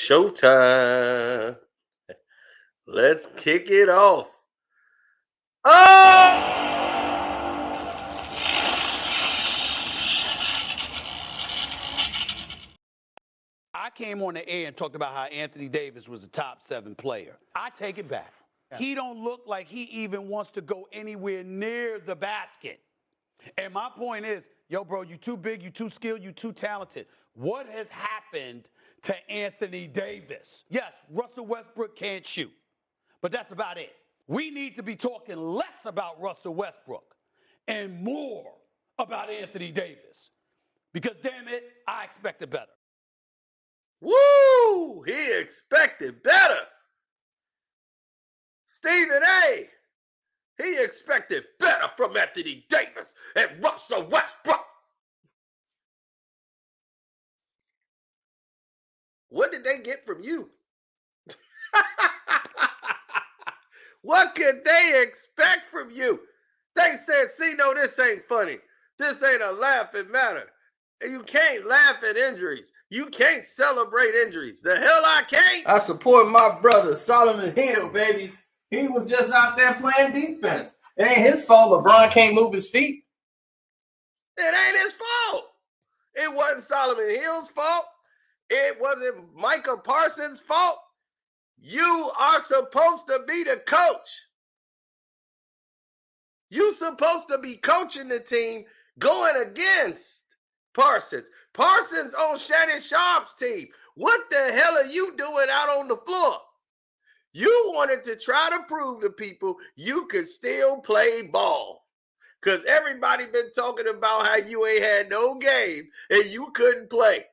showtime. Let's kick it off. Oh! I came on the air and talked about how Anthony Davis was a top 7 player. I take it back. Yeah. He don't look like he even wants to go anywhere near the basket. And my point is, yo, bro, you too big, you too skilled, you too talented. What has happened to Anthony Davis? Yes, Russell Westbrook can't shoot, but that's about it. We need to be talking less about Russell Westbrook and more about Anthony Davis. Because, damn it, I expected better. Woo! He expected better. Stephen A. He expected better from Anthony Davis and Russell Westbrook. What did they get from you? What could they expect from you? They said, see, no, this ain't funny. This ain't a laughing matter. You can't laugh at injuries. You can't celebrate injuries. The hell I can't. I support my brother, Solomon Hill, baby. He was just out there playing defense. It ain't his fault LeBron can't move his feet. It ain't his fault. It wasn't Solomon Hill's fault. It wasn't Micah Parsons' fault. You are supposed to be the coach. You're supposed to be coaching the team going against Parsons. Parsons on Shannon Sharp's team. What the hell are you doing out on the floor? You wanted to try to prove to people you could still play ball. Because everybody been talking about how you ain't had no game and you couldn't play.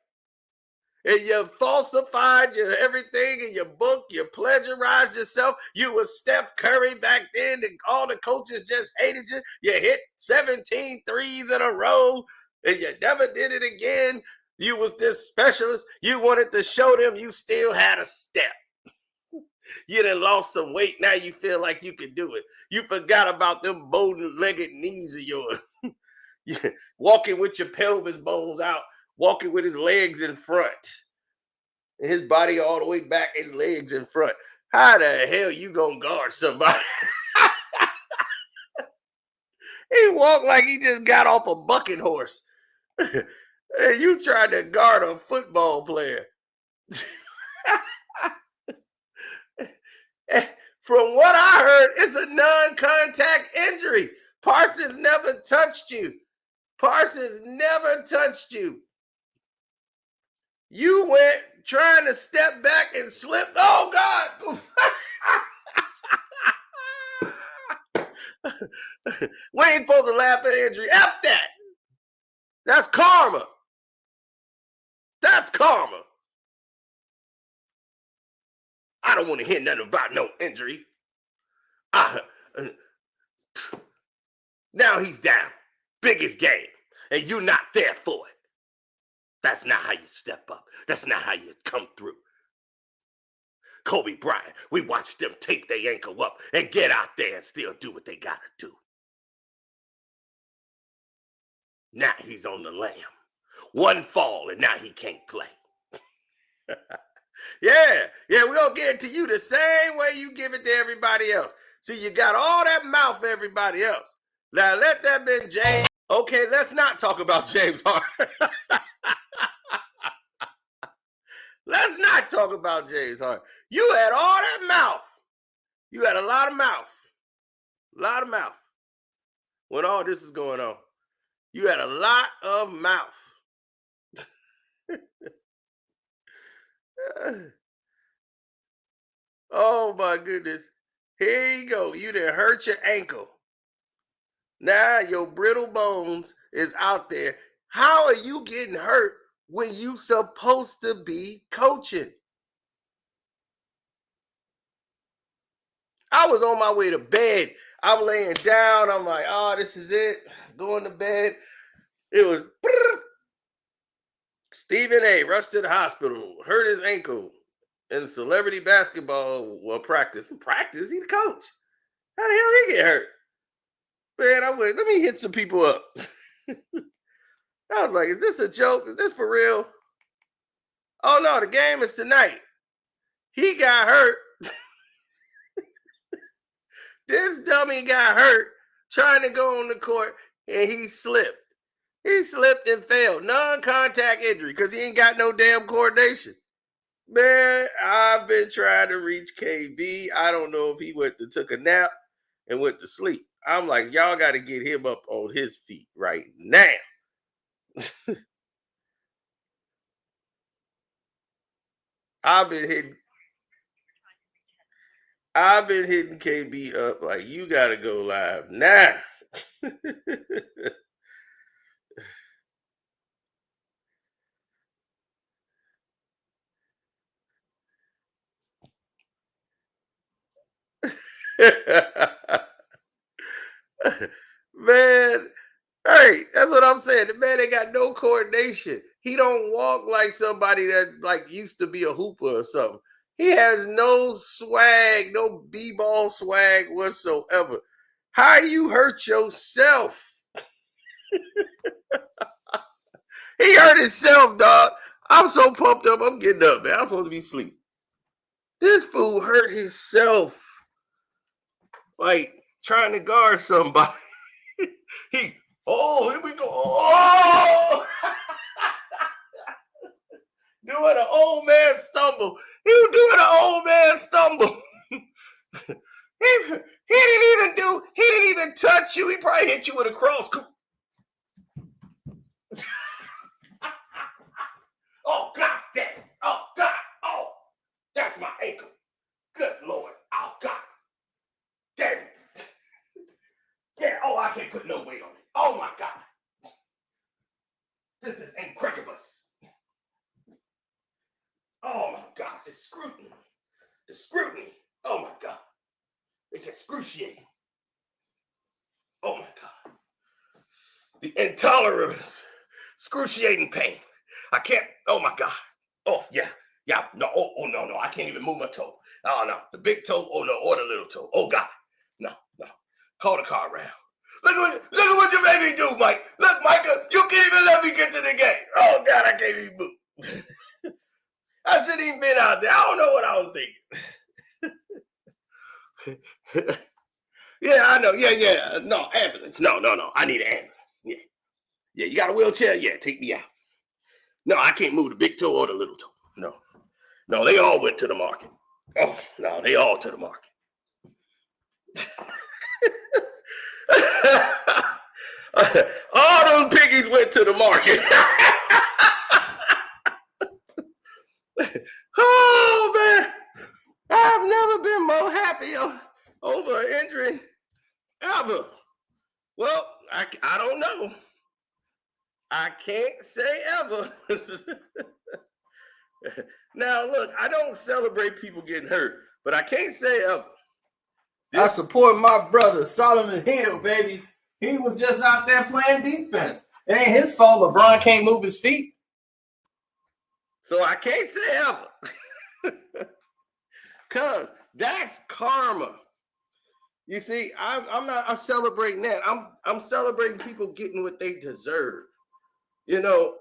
And you falsified your everything in your book. You plagiarized yourself. You was Steph Curry back then, and all the coaches just hated you. You hit 17 threes in a row, and you never did it again. You was this specialist. You wanted to show them you still had a step. You done lost some weight. Now you feel like you can do it. You forgot about them bowed-legged knees of yours. Walking with your pelvis bones out. Walking with his legs in front. And his body all the way back, his legs in front. How the hell you gonna guard somebody? He walked like he just got off a bucking horse. And you tried to guard a football player. From what I heard, it's a non-contact injury. Parsons never touched you. Parsons never touched you. You went trying to step back and slipped. Oh, God. We ain't supposed to laugh at injury. F that. That's karma. That's karma. I don't want to hear nothing about no injury. Now he's down. Biggest game. And you're not there for it. That's not how you step up. That's not how you come through. Kobe Bryant, we watched them tape their ankle up and get out there and still do what they got to do. Now he's on the lam. One fall and now he can't play. Yeah, we're going to give it to you the same way you give it to everybody else. See, you got all that mouth for everybody else. Now, let that be James. Okay, let's not talk about James Harden. Let's not talk about James Harden. You had all that mouth. You had a lot of mouth. A lot of mouth. When all this is going on. You had a lot of mouth. Oh my goodness. Here you go. You done hurt your ankle. Now your brittle bones is out there. How are you getting hurt when you supposed to be coaching? I was on my way to bed. I'm laying down. I'm like, oh, this is it. Going to bed. It was Stephen A. rushed to the hospital, hurt his ankle in celebrity basketball practice. Practice? He the coach. How the hell he get hurt? Man, I went, let me hit some people up. I was like, is this a joke? Is this for real? Oh, no, the game is tonight. He got hurt. This dummy got hurt trying to go on the court, and he slipped. He slipped and fell. Non-contact injury because he ain't got no damn coordination. Man, I've been trying to reach KB. I don't know if he took a nap and went to sleep. I'm like, y'all got to get him up on his feet right now. I've been hitting KB up like, you got to go live now. Man, hey, that's what I'm saying. The man ain't got no coordination. He don't walk like somebody that like used to be a hooper or something. He has no swag, no b-ball swag whatsoever. How you hurt yourself? He hurt himself, dog. I'm so pumped up. I'm getting up, man. I'm supposed to be asleep. This fool hurt himself. Like trying to guard somebody. Here we go. Oh! Doing an old man stumble. He was doing an old man stumble. He didn't even touch you. He probably hit you with a cross. Oh, God damn it. Oh, God. Oh, that's my ankle. Good Lord. Oh, God. Damn it. Yeah, oh, I can't put no weight on it. Oh, my God. This is incredulous. Oh, my gosh. The scrutiny. The scrutiny. Oh, my God. It's excruciating. Oh, my God. The intolerance. Excruciating pain. I can't. Oh, my God. Oh, yeah. Yeah. No. Oh, no. I can't even move my toe. Oh, no. The big toe. Oh, no. Or the little toe. Oh, God. No. Call the car around. Look at what you made me do, Mike. Look, Micah, you can't even let me get to the game. Oh, God, I can't even move. I shouldn't even been out there. I don't know what I was thinking. Yeah, I know. Yeah. No, ambulance. No. I need an ambulance. Yeah, you got a wheelchair? Yeah, take me out. No, I can't move the big toe or the little toe. No, they all went to the market. Oh, no, they all to the market. All those piggies went to the market. Oh, man. I've never been more happy over an injury ever. Well, I don't know. I can't say ever. Now, look, I don't celebrate people getting hurt, but I can't say ever. I support my brother, Solomon Hill, baby. He was just out there playing defense. It ain't his fault LeBron can't move his feet. So I can't say ever. Because that's karma. You see, I'm celebrating that. I'm celebrating people getting what they deserve. You know,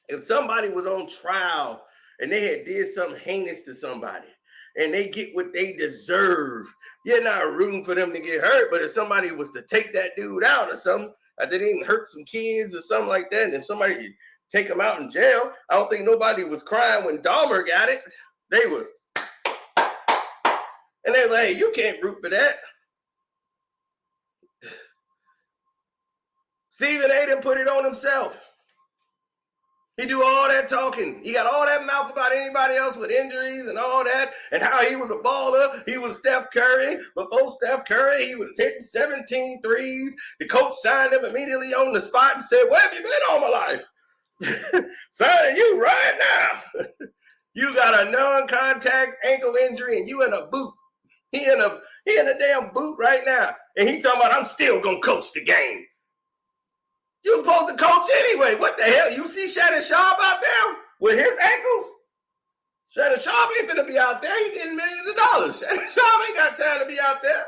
if somebody was on trial and they had did something heinous to somebody and they get what they deserve, you're not rooting for them to get hurt. But if somebody was to take that dude out or something, they didn't hurt some kids or something like that, and if somebody take them out in jail, I don't think nobody was crying when Dahmer got it. They was. And they're like, hey, you can't root for that. Stephen A. didn't put it on himself. He do all that talking. He got all that mouth about anybody else with injuries and all that, and how he was a baller. He was Steph Curry. Before Steph Curry, he was hitting 17 threes. The coach signed him immediately on the spot and said, where have you been all my life? Signing you right now. You got a non-contact ankle injury and you in a boot. He in a damn boot right now. And he talking about, I'm still going to coach the game. You supposed to coach anyway. What the hell? You see Shannon Sharp out there with his ankles? Shannon Sharp ain't finna be out there. He getting millions of dollars. Shannon Sharp ain't got time to be out there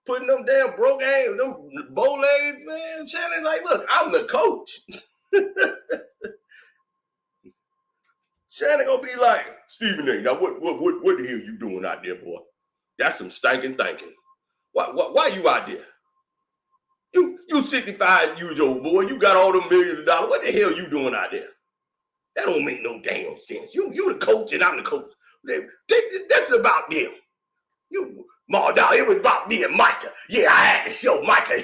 putting them damn broke ankles, them bow legs, man. Shannon like, look, I'm the coach. Shannon gonna be like, Stephen A, now what the hell you doing out there, boy? That's some stinking thinking. Why you out there? You 65 years old, boy. You got all them millions of dollars. What the hell you doing out there? That don't make no damn sense. You the coach and I'm the coach. That's about them. Dog, it was about me and Micah. Yeah, I had to show Micah.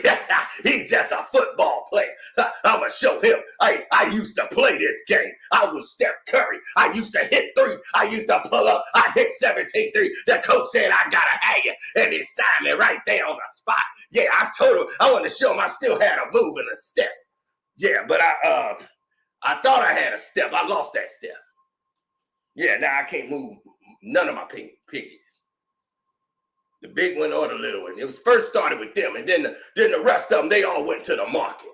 He's just a football player. I'm going to show him. I used to play this game. I was Steph Curry. I used to hit threes. I used to pull up. I hit 17 threes. The coach said, I got to have you. And he signed me right there on the spot. Yeah, I told him I wanted to show him I still had a move and a step. Yeah, but I thought I had a step. I lost that step. Yeah, now I can't move none of my piggies. The big one or the little one. It was first started with them, and then the rest of them, they all went to the market.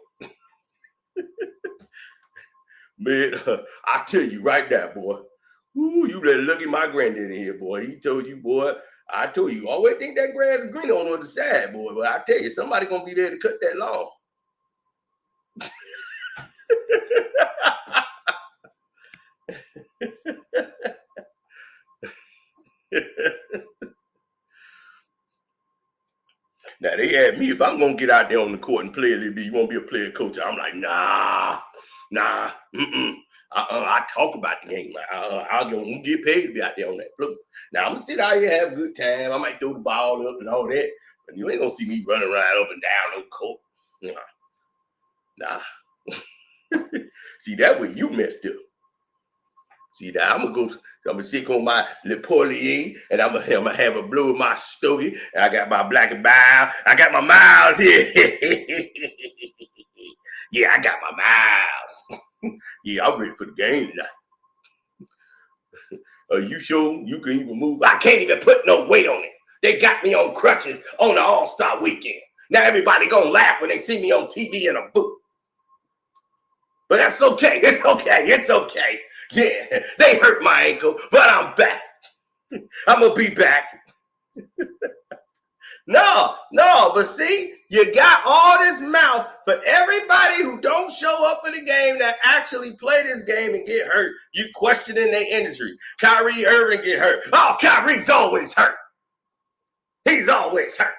Man, I tell you right now, boy. Ooh, you better look at my granddaddy here, boy. He told you, boy. I told you, always think that grass is green on the other side, boy. But I tell you, somebody gonna be there to cut that lawn. Now, they asked me if I'm going to get out there on the court and play a little bit, you want to be a player coach? I'm like, nah, I talk about the game. I'm going to get paid to be out there on that floor. Now, I'm going to sit out here and have a good time. I might throw the ball up and all that, but you ain't going to see me running around up and down no court. Nah. See, that way you messed up. See, now I'm gonna sit on my Le Porlier, and I'm gonna have a blow of my stogie, and I got my black and mild. I got my miles here. Yeah, I got my miles. Yeah, I'm ready for the game tonight. Are you sure you can even move? I can't even put no weight on it. They got me on crutches on the All-Star weekend. Now everybody gonna laugh when they see me on TV in a booth. But that's okay. It's okay. It's okay. Yeah, they hurt my ankle, but I'm back. I'm going to be back. No, but see, you got all this mouth for everybody who don't show up for the game that actually play this game and get hurt. You questioning their injury. Kyrie Irving get hurt. Oh, Kyrie's always hurt. He's always hurt.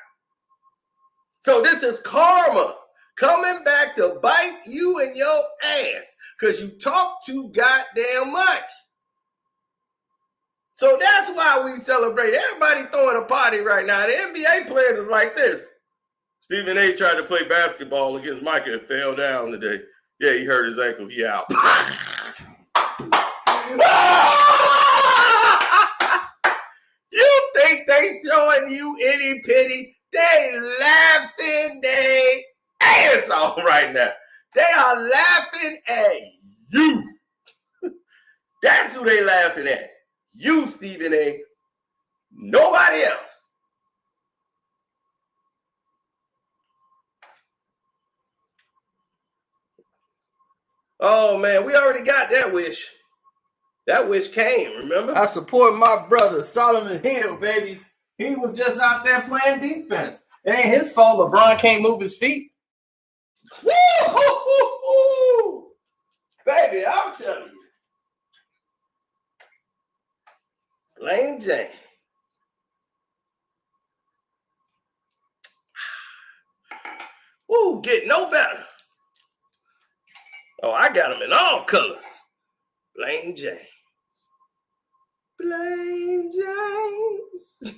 So this is karma coming back to bite you in your ass because you talk too goddamn much. So that's why we celebrate. Everybody throwing a party right now. The NBA players is like this. Stephen A tried to play basketball against Micah and fell down today. Yeah, he hurt his ankle. He out. You think they showing you any pity? They laughing they ass off right now. They are laughing at you. That's who they laughing at. You, Stephen A. Nobody else. Oh, man, we already got that wish. That wish came, remember? I support my brother, Solomon Hill, baby. He was just out there playing defense. It ain't his fault LeBron can't move his feet. Woo-hoo-hoo-hoo. Baby, I'm telling you. Lane Jane. Woo, get no better. Oh, I got them in all colors. Blaine James. Blaine James.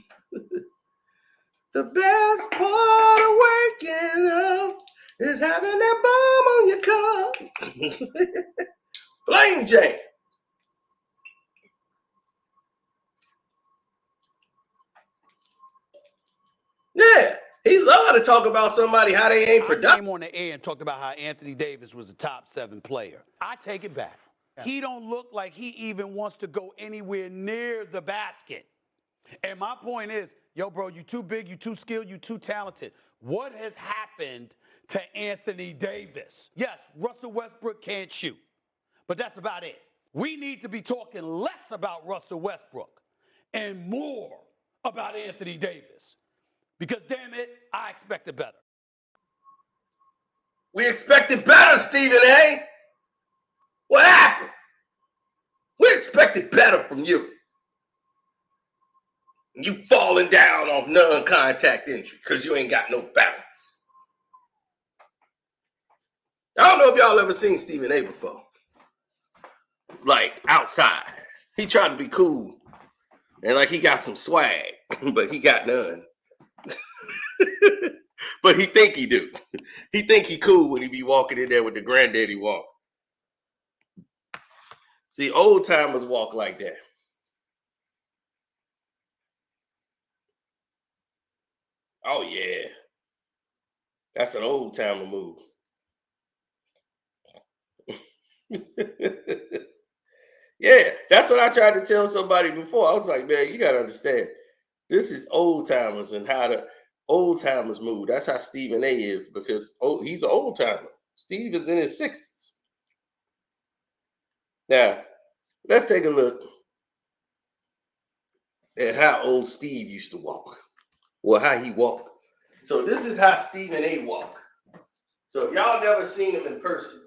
The best part of waking up is having that bomb on your cup. Blaine James. Yeah, he love to talk about somebody, how they ain't productive. I came on the air and talked about how Anthony Davis was a top 7 player. I take it back. Yeah. He don't look like he even wants to go anywhere near the basket. And my point is, yo, bro, you too big, you too skilled, you too talented. What has happened to Anthony Davis? Yes, Russell Westbrook can't shoot, but that's about it. We need to be talking less about Russell Westbrook and more about Anthony Davis. Because, damn it, I expected better. We expected better, Stephen A. What happened? We expected expected better from you. You falling down off non-contact injury because you ain't got no balance. I don't know if y'all ever seen Stephen A before. Like outside. He tried to be cool. And like he got some swag, but he got none. But he think he do. He think he cool when he be walking in there with the granddaddy walk. See, old timers walk like that. Oh yeah. That's an old timer move. Yeah, that's what I tried to tell somebody before. I was like, man, you gotta understand. This is old timers and how the old timers move. That's how Stephen A is because he's an old timer. Steve is in his 60s. Now, let's take a look at how old Steve used to walk. Or how he walked. So this is how Stephen A walk. So if y'all never seen him in person,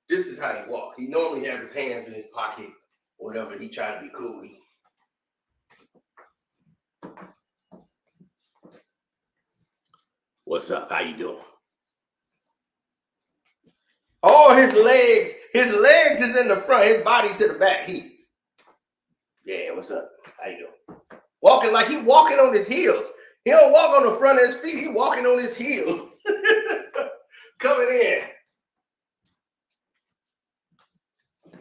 this is how he walk. He normally have his hands in his pocket or whatever. He try to be cool. What's up? How you doing? All his legs is in the front, his body to the back. Yeah, what's up? How you doing? Walking like he walking on his heels. He don't walk on the front of his feet, he walking on his heels. Coming in.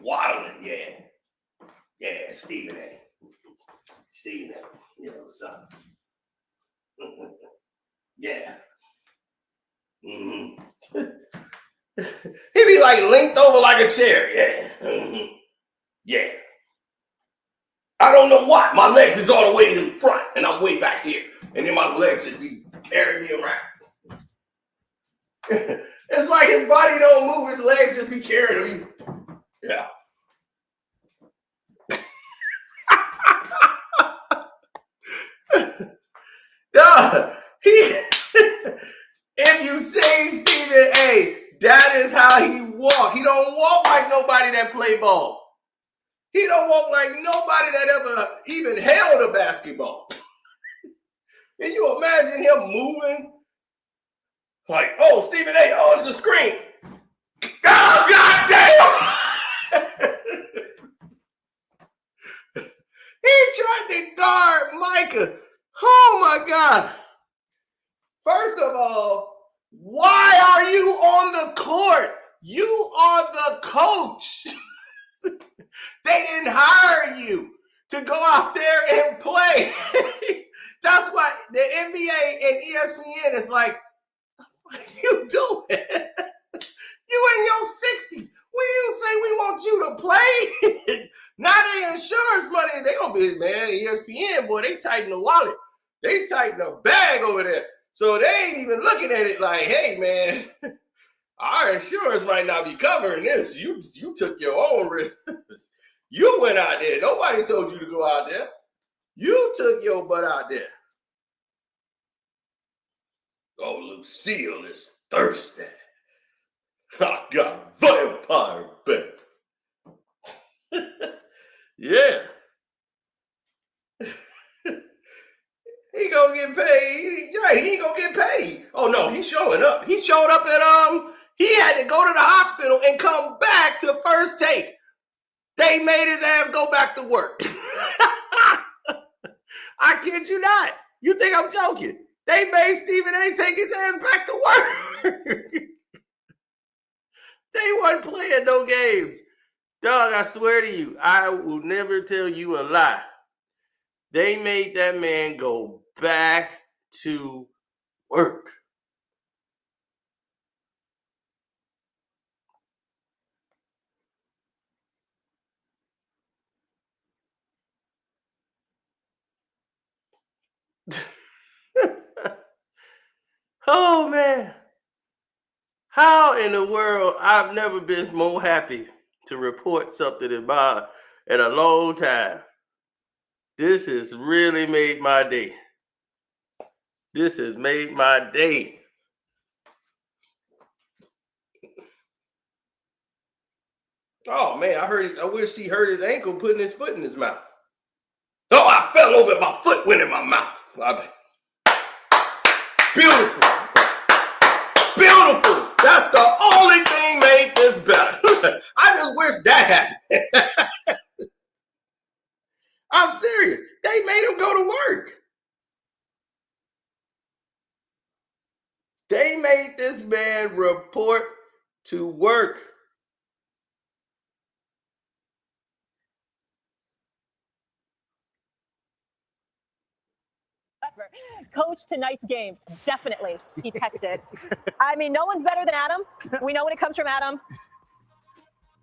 Waddling, yeah. Yeah, Stephen A. Stephen A. You know, what's up? Yeah. Mm-hmm. He be like linked over like a chair. Yeah. Mm-hmm. Yeah. I don't know why. My legs is all the way in the front and I'm way back here. And then my legs just be carrying me around. It's like his body don't move, his legs just be carrying him. Yeah. If you say Stephen A, that is how he walk. He don't walk like nobody that play ball. He don't walk like nobody that ever even held a basketball. Can you imagine him moving? Like, oh, Stephen A, oh, it's the screen. Oh, goddamn! He tried to guard Micah. Oh, my God. First of all, why are you on the court? You are the coach. They didn't hire you to go out there and play. That's why the NBA and ESPN is like, what are you doing? You in your 60s. We didn't say we want you to play. Now they insurance money, they gonna be, man, ESPN, boy, they tighten the wallet. They tighten the bag over there. So they ain't even looking at it like, hey, man, our insurance might not be covering this. You took your own risk. You went out there. Nobody told you to go out there. You took your butt out there. Oh, Lucille is thirsty. I got vampire bet. Yeah. He gonna get paid. He ain't gonna get paid. Oh no, he's showing up. He showed up at he had to go to the hospital and come back to first take. They made his ass go back to work. I kid you not. You think I'm joking? They made Stephen A take his ass back to work. They wasn't playing no games. Dog, I swear to you, I will never tell you a lie. They made that man go back to work. Oh, man. How in the world? I've never been more happy to report something in a long time. This has really made my day. This has made my day. Oh man, I wish he hurt his ankle putting his foot in his mouth. Oh, I fell over, my foot went in my mouth. Beautiful. Beautiful. That's the only thing made this better. I just wish that happened. I'm serious. They made him go to work. They made this man report to work. Coach, tonight's game, definitely, he texted. I mean, no one's better than Adam. We know when it comes from Adam.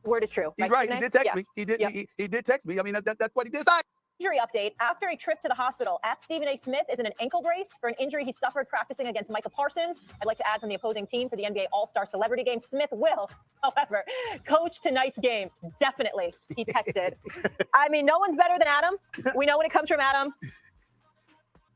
Word is true. He's right. He did text me. He did. Yep. He did text me. I mean, that's what he did. Injury update. After a trip to the hospital, Stephen A. Smith is in an ankle brace for an injury he suffered practicing against Micah Parsons. I'd like to add from the opposing team for the NBA All-Star Celebrity Game. Smith will, however, coach tonight's game. Definitely, he texted. I mean, no one's better than Adam. We know when it comes from Adam.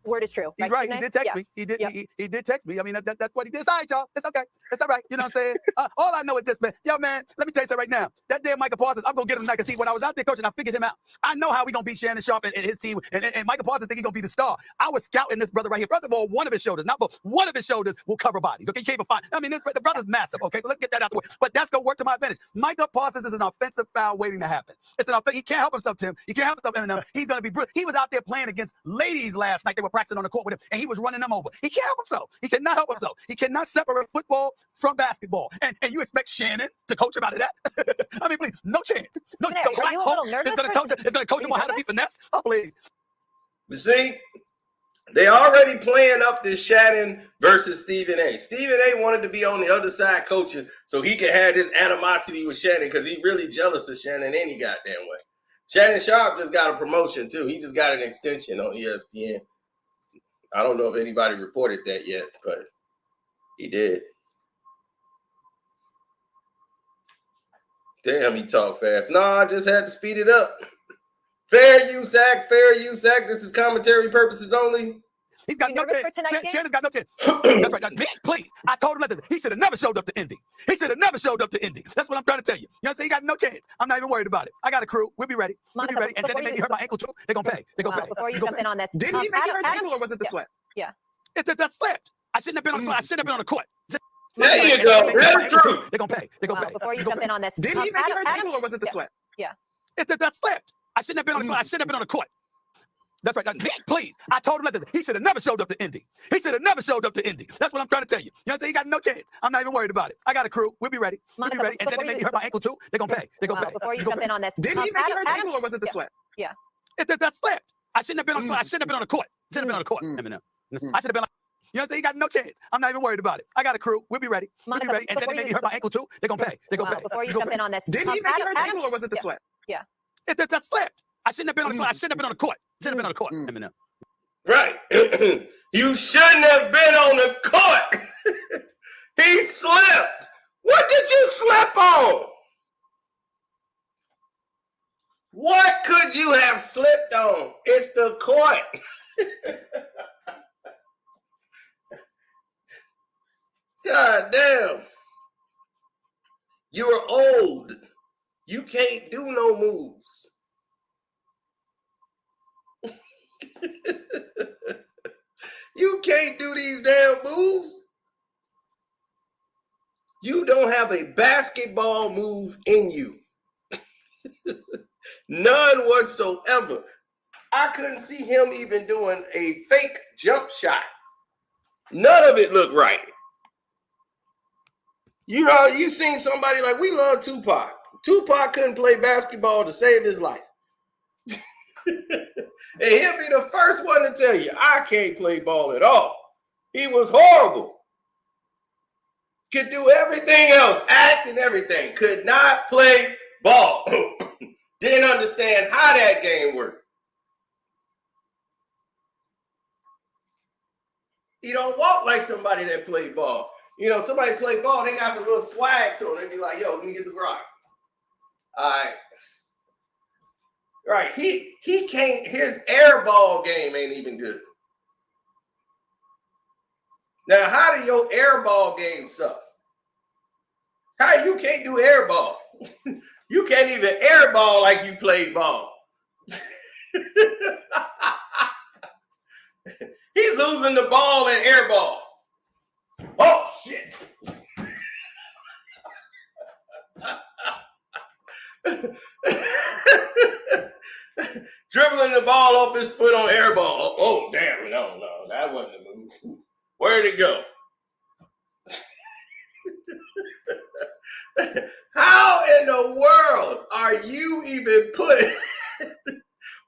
Word is true. He's right. He did text me. He did. Yep. He did text me. I mean, that's what he did. It's all right, y'all. It's okay. It's all right. You know what I'm saying? All I know is this, man. Yo, man, let me tell you something right now. That damn Micah Parsons, I'm going to get him tonight. Because, see, when I was out there coaching, I figured him out. I know how we going to beat Shannon Sharp and his team. And Micah Parsons think he's going to be the star. I was scouting this brother right here. First of all, one of his shoulders, not both, one of his shoulders will cover bodies. Okay, you can't even find. I mean, the brother's massive. Okay, so let's get that out the way. But that's going to work to my advantage. Micah Parsons is an offensive foul waiting to happen. It's an offense. He can't help himself, Tim. He can't help himself, Eminem. He's going to be brilliant. He was out there playing against ladies last night. They were practicing on the court with him, and he was running them over. He can't help himself. He cannot help himself. He cannot separate football from basketball. And you expect Shannon to coach him out of that? I mean, please, no chance. No, are you a little nervous? It's going to coach him on how to be finesse. Oh, please. You see, they already playing up this Shannon versus Stephen A. Stephen A. wanted to be on the other side coaching so he could have this animosity with Shannon because he's really jealous of Shannon any goddamn way. Shannon Sharp just got a promotion, too. He just got an extension on ESPN. I don't know if anybody reported that yet, but he did. Damn, he talked fast. No, I just had to speed it up. Fair use act, fair use act. This is commentary purposes only. He's got no chance. Shannon's got no chance. That's right. Me, please. I told him that he should have never showed up to Indy. He should have never showed up to Indy. That's what I'm trying to tell you. You know what I'm saying? He got no chance. I'm not even worried about it. I got a crew. We'll be ready. We'll be ready. And then they made me hurt my ankle too. They're going to pay. They're going to pay. Before you jump in on this. Didn't he make you hurt the ankle or was it the sweat? Yeah. That slipped. I shouldn't have been on the court. I shouldn't have been on the court. There you go. That's true. They're going to pay. They're going to pay. Before you jump in on this. Didn't he make you hurt the ankle or was it the sweat? Yeah. That slipped. I shouldn't have been on the court. I shouldn't have been on the court. That's right. Me, please. I told him that he should have never showed up to Indy. He should have never showed up to Indy. That's what I'm trying to tell you. You know what I'm saying? He got no chance. I'm not even worried about it. I got a crew. We'll be ready. We'll be ready. And then they made me hurt my ankle too. They're going to pay. They're going to pay. Before you jump in on this. Didn't he make you hurt the ankle or was it the sweat? Yeah. That slipped. I shouldn't have been on the court. I shouldn't have been on the court. Shouldn't have been on the court. Eminem. I should have been like, you know what I'm saying? He got no chance. I'm not even worried about it. I got a crew. We'll be ready. We'll be ready. And then they made me hurt my ankle too. They're going to pay. They're going to pay. Before you jump in on this. Didn't he make you hurt the ankle or was it the sweat? Yeah. That slipped. I shouldn't have been on the court. I shouldn't have been on the court. Shouldn't have been on the court. Eminem. Right. You shouldn't have been on the court. He slipped. What did you slip on? What could you have slipped on? It's the court. God damn. You're old. You can't do no moves. You can't do these damn moves. You don't have a basketball move in you. None whatsoever. I couldn't see him even doing a fake jump shot. None of it looked right. You know, you seen somebody like, we love Tupac. Tupac couldn't play basketball to save his life. And he'll be the first one to tell you, I can't play ball at all. He was horrible. Could do everything else, act and everything. Could not play ball. Didn't understand how that game worked. He don't walk like somebody that played ball. You know, somebody play ball, they got some little swag to them. They be like, yo, let me get the rock. All right. Right. He can't, his air ball game ain't even good. Now, how do your air ball game suck? How you can't do air ball? You can't even air ball like you played ball. He losing the ball in air ball. Oh, shit. Dribbling the ball off his foot on air ball. Oh, damn. No, that wasn't the move. Where'd it go? How in the world are you even put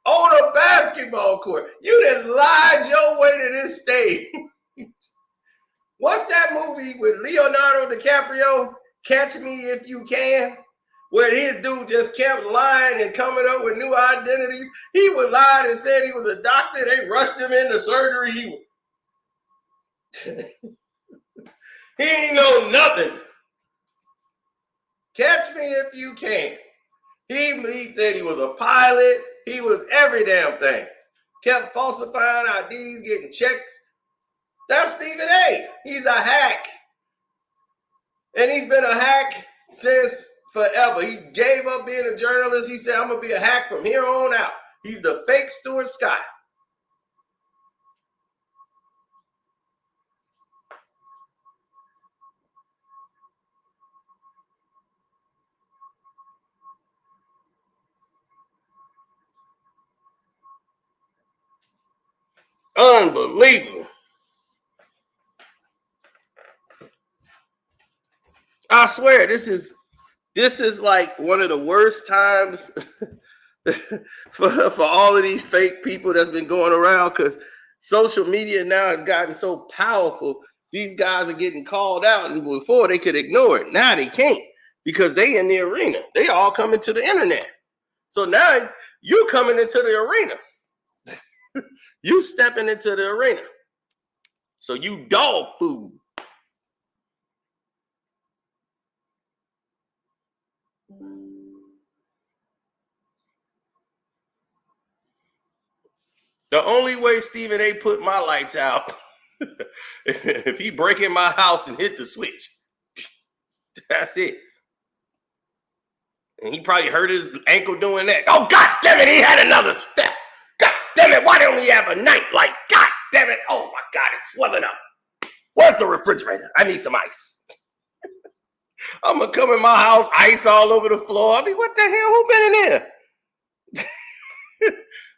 on a basketball court? You done lied your way to this stage. What's that movie with Leonardo DiCaprio, Catch Me If You Can? Where his dude just kept lying and coming up with new identities. He would lie and said he was a doctor. They rushed him into surgery. He ain't know nothing. Catch Me If You Can. He said he was a pilot. He was every damn thing. Kept falsifying IDs, getting checks. That's Stephen A. He's a hack. And he's been a hack since forever. He gave up being a journalist. He said, I'm going to be a hack from here on out. He's the fake Stuart Scott. Unbelievable. I swear, this is like one of the worst times for all of these fake people that's been going around, because social media now has gotten so powerful. These guys are getting called out, and before they could ignore it. Now they can't, because they in the arena. They all coming to the internet. So now you coming into the arena. You stepping into the arena. So you dog food. The only way Stephen A. put my lights out, if he break in my house and hit the switch. That's it. And he probably hurt his ankle doing that. Oh, God damn it, he had another step. God damn it, why don't we have a night light? God damn it, oh my God, it's swelling up. Where's the refrigerator? I need some ice. I'm going to come in my house, ice all over the floor. I mean, what the hell, who been in here?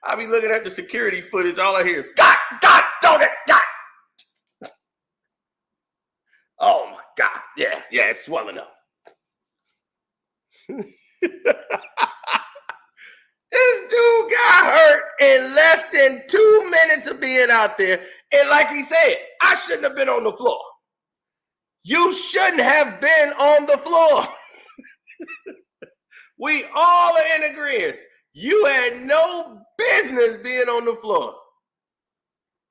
I be looking at the security footage. All I hear is, God, don't it, God. Oh, my God. Yeah, it's swelling up. This dude got hurt in less than 2 minutes of being out there. And like he said, I shouldn't have been on the floor. You shouldn't have been on the floor. We all are in agreement. You had no business being on the floor.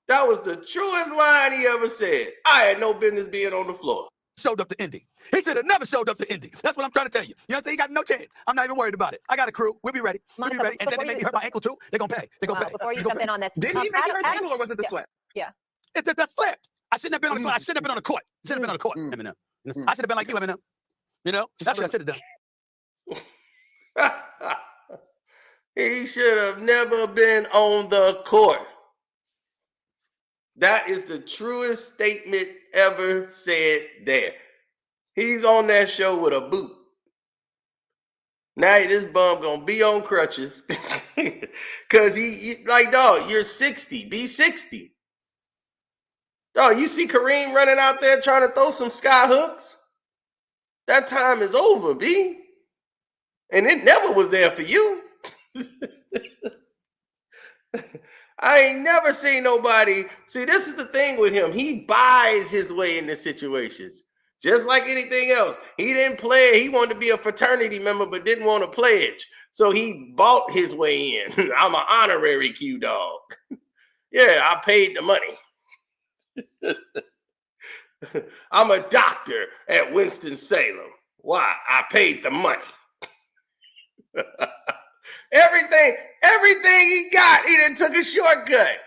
That was the truest line he ever said. I had no business being on the floor. Showed up to Indy. He should have never showed up to Indy. That's what I'm trying to tell you. You know what I'm saying? He got no chance. I'm not even worried about it. I got a crew. We'll be ready. We'll be ready. And then they made me hurt my ankle too. They're going to pay. They're going to pay. Before you jump in on this. Did he make you hurt the ankle, or was it the sweat? Yeah. That slipped. I shouldn't have been on the court. I shouldn't have been on the court. Shouldn't have been on the court, Eminem. I should have been like you, Eminem. You know? That's what I should have done. He should have never been on the court. That is the truest statement ever said there. He's on that show with a boot. Now this bum gonna be on crutches. Cause he like, dog, you're 60. Be 60. Dog, you see Kareem running out there trying to throw some sky hooks? That time is over, B. And it never was there for you. I ain't never seen nobody. See, this is the thing with him. He buys his way into situations. Just like anything else. He didn't play. He wanted to be a fraternity member, but didn't want to pledge. So he bought his way in. I'm an honorary Q dog. Yeah, I paid the money. I'm a doctor at Winston-Salem. Why? I paid the money. Everything he got, he done took a shortcut.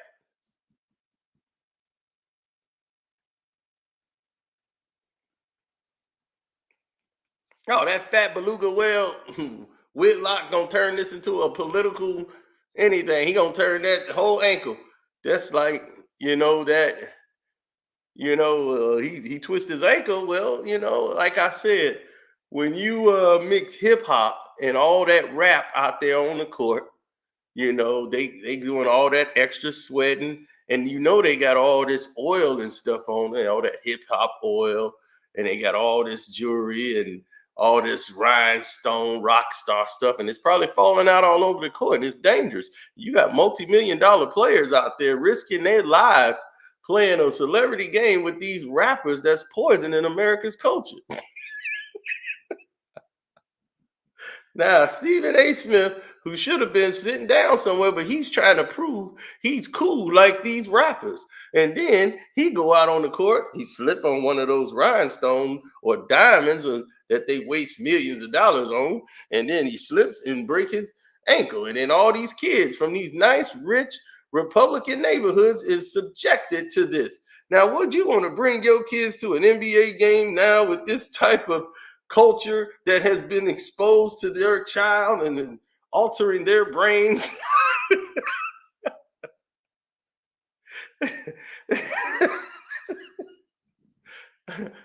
Oh, that fat beluga whale, Whitlock gonna turn this into a political anything. He gonna turn that whole ankle. That's like, he twisted his ankle. Well, like I said, when you mix hip hop and all that rap out there on the court, they doing all that extra sweating, and they got all this oil and stuff on there, all that hip hop oil, and they got all this jewelry and all this rhinestone rock star stuff, and it's probably falling out all over the court. And it's dangerous. You got multi-million-dollar players out there risking their lives playing a celebrity game with these rappers that's poisoning America's culture. Now, Stephen A. Smith, who should have been sitting down somewhere, but he's trying to prove he's cool like these rappers. And then he go out on the court, he slip on one of those rhinestones or diamonds that they waste millions of dollars on, and then he slips and break his ankle. And then all these kids from these nice, rich Republican neighborhoods is subjected to this. Now, would you want to bring your kids to an NBA game now with this type of culture that has been exposed to their child and is altering their brains?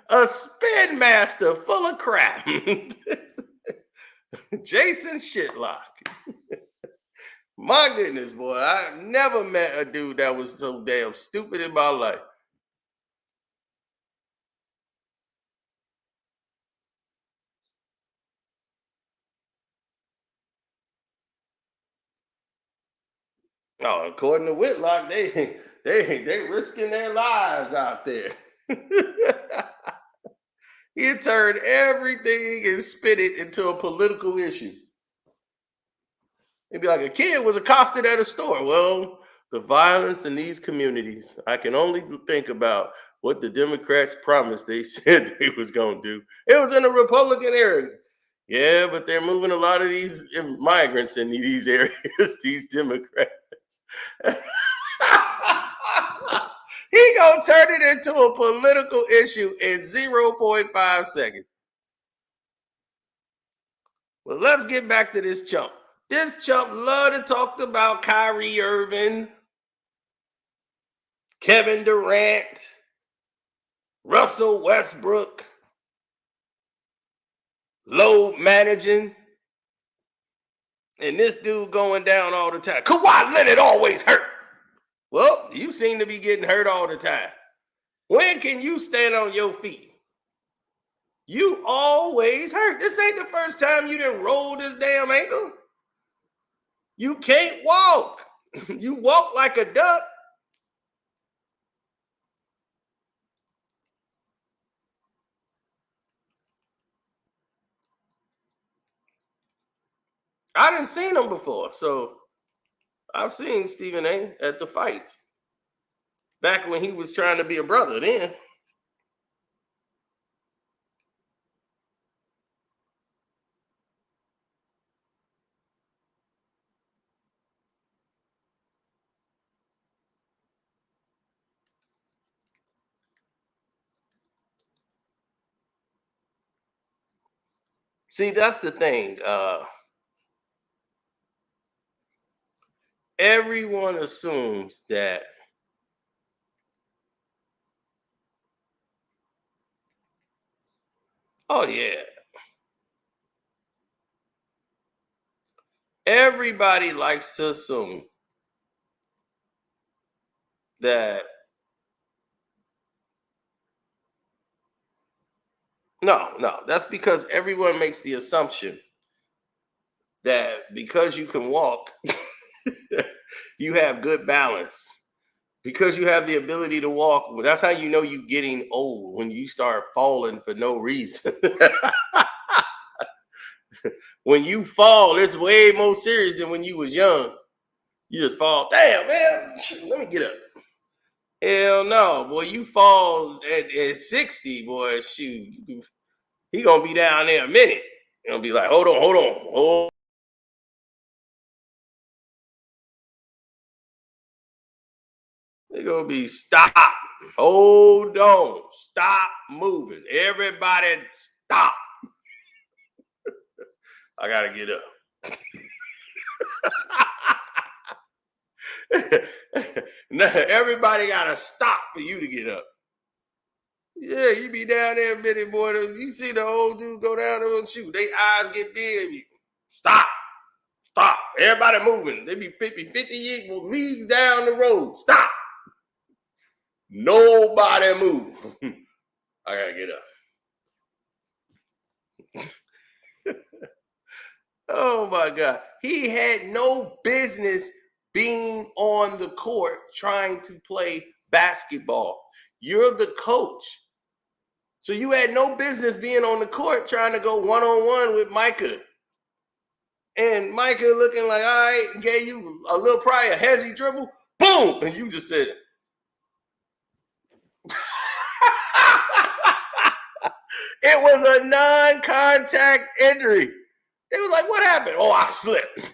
A spin master full of crap. Jason Shitlock. My goodness, boy, I never met a dude that was so damn stupid in my life. Oh, according to Whitlock, they risking their lives out there. He turned everything and spit it into a political issue. It'd be like a kid was accosted at a store. Well, the violence in these communities, I can only think about what the Democrats promised they said they was going to do. It was in the Republican area. Yeah, but they're moving a lot of these migrants in these areas, these Democrats. He gonna turn it into a political issue in 0.5 seconds. Well, let's get back to this chump. This chump love to talk about Kyrie Irving, Kevin Durant, Russell Westbrook, load managing, and this dude going down all the time. Kawhi Leonard always hurt. Well, you seem to be getting hurt all the time. When can you stand on your feet? You always hurt. This ain't the first time you done rolled this damn ankle. You can't walk. You walk like a duck. I didn't seen him before, so I've seen Stephen A. at the fights. Back when he was trying to be a brother then. See, that's the thing. Everyone assumes that oh yeah. Everybody likes to assume that no, that's because everyone makes the assumption that because you can walk, you have good balance. Because you have the ability to walk, that's how you know you're getting old, when you start falling for no reason. When you fall, it's way more serious than when you was young. You just fall, damn, man, let me get up. Hell no, boy, you fall at 60, boy, shoot. He gonna be down there a minute. He gonna be like, hold on. They gonna be stop, hold on, stop moving. Everybody stop. I gotta get up. Now, everybody gotta stop for you to get up. Yeah, you be down there, Bitty boy. You see the old dude go down there and shoot. They eyes get big. Stop. Stop. Everybody moving. They be 50 leagues down the road. Stop. Nobody move. I gotta get up. Oh my God. He had no business being on the court trying to play basketball. You're the coach. So you had no business being on the court trying to go one-on-one with Micah. And Micah looking like, all right, gave you a little prior hezzy dribble, boom, and you just said, it was a non-contact injury. They was like, what happened? Oh, I slipped.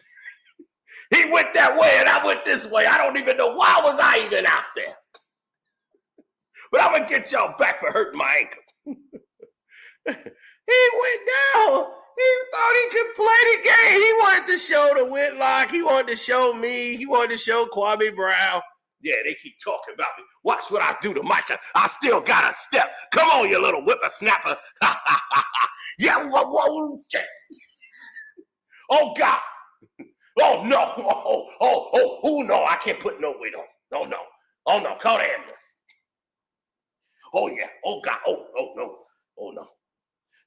He went that way and I went this way. I don't even know why was I even out there. But I'm going to get y'all back for hurting my ankle. He went down. He thought he could play the game. He wanted to show the Whitlock. He wanted to show me. He wanted to show Kwame Brown. Yeah, they keep talking about me. Watch what I do to Micah. I still got a step. Come on, you little whippersnapper. Yeah, whoa. Oh, God. Oh, no. Oh, no. I can't put no weight on. No. Oh, no. Call the ambulance. Oh, yeah. Oh, God. Oh, no. Oh, no.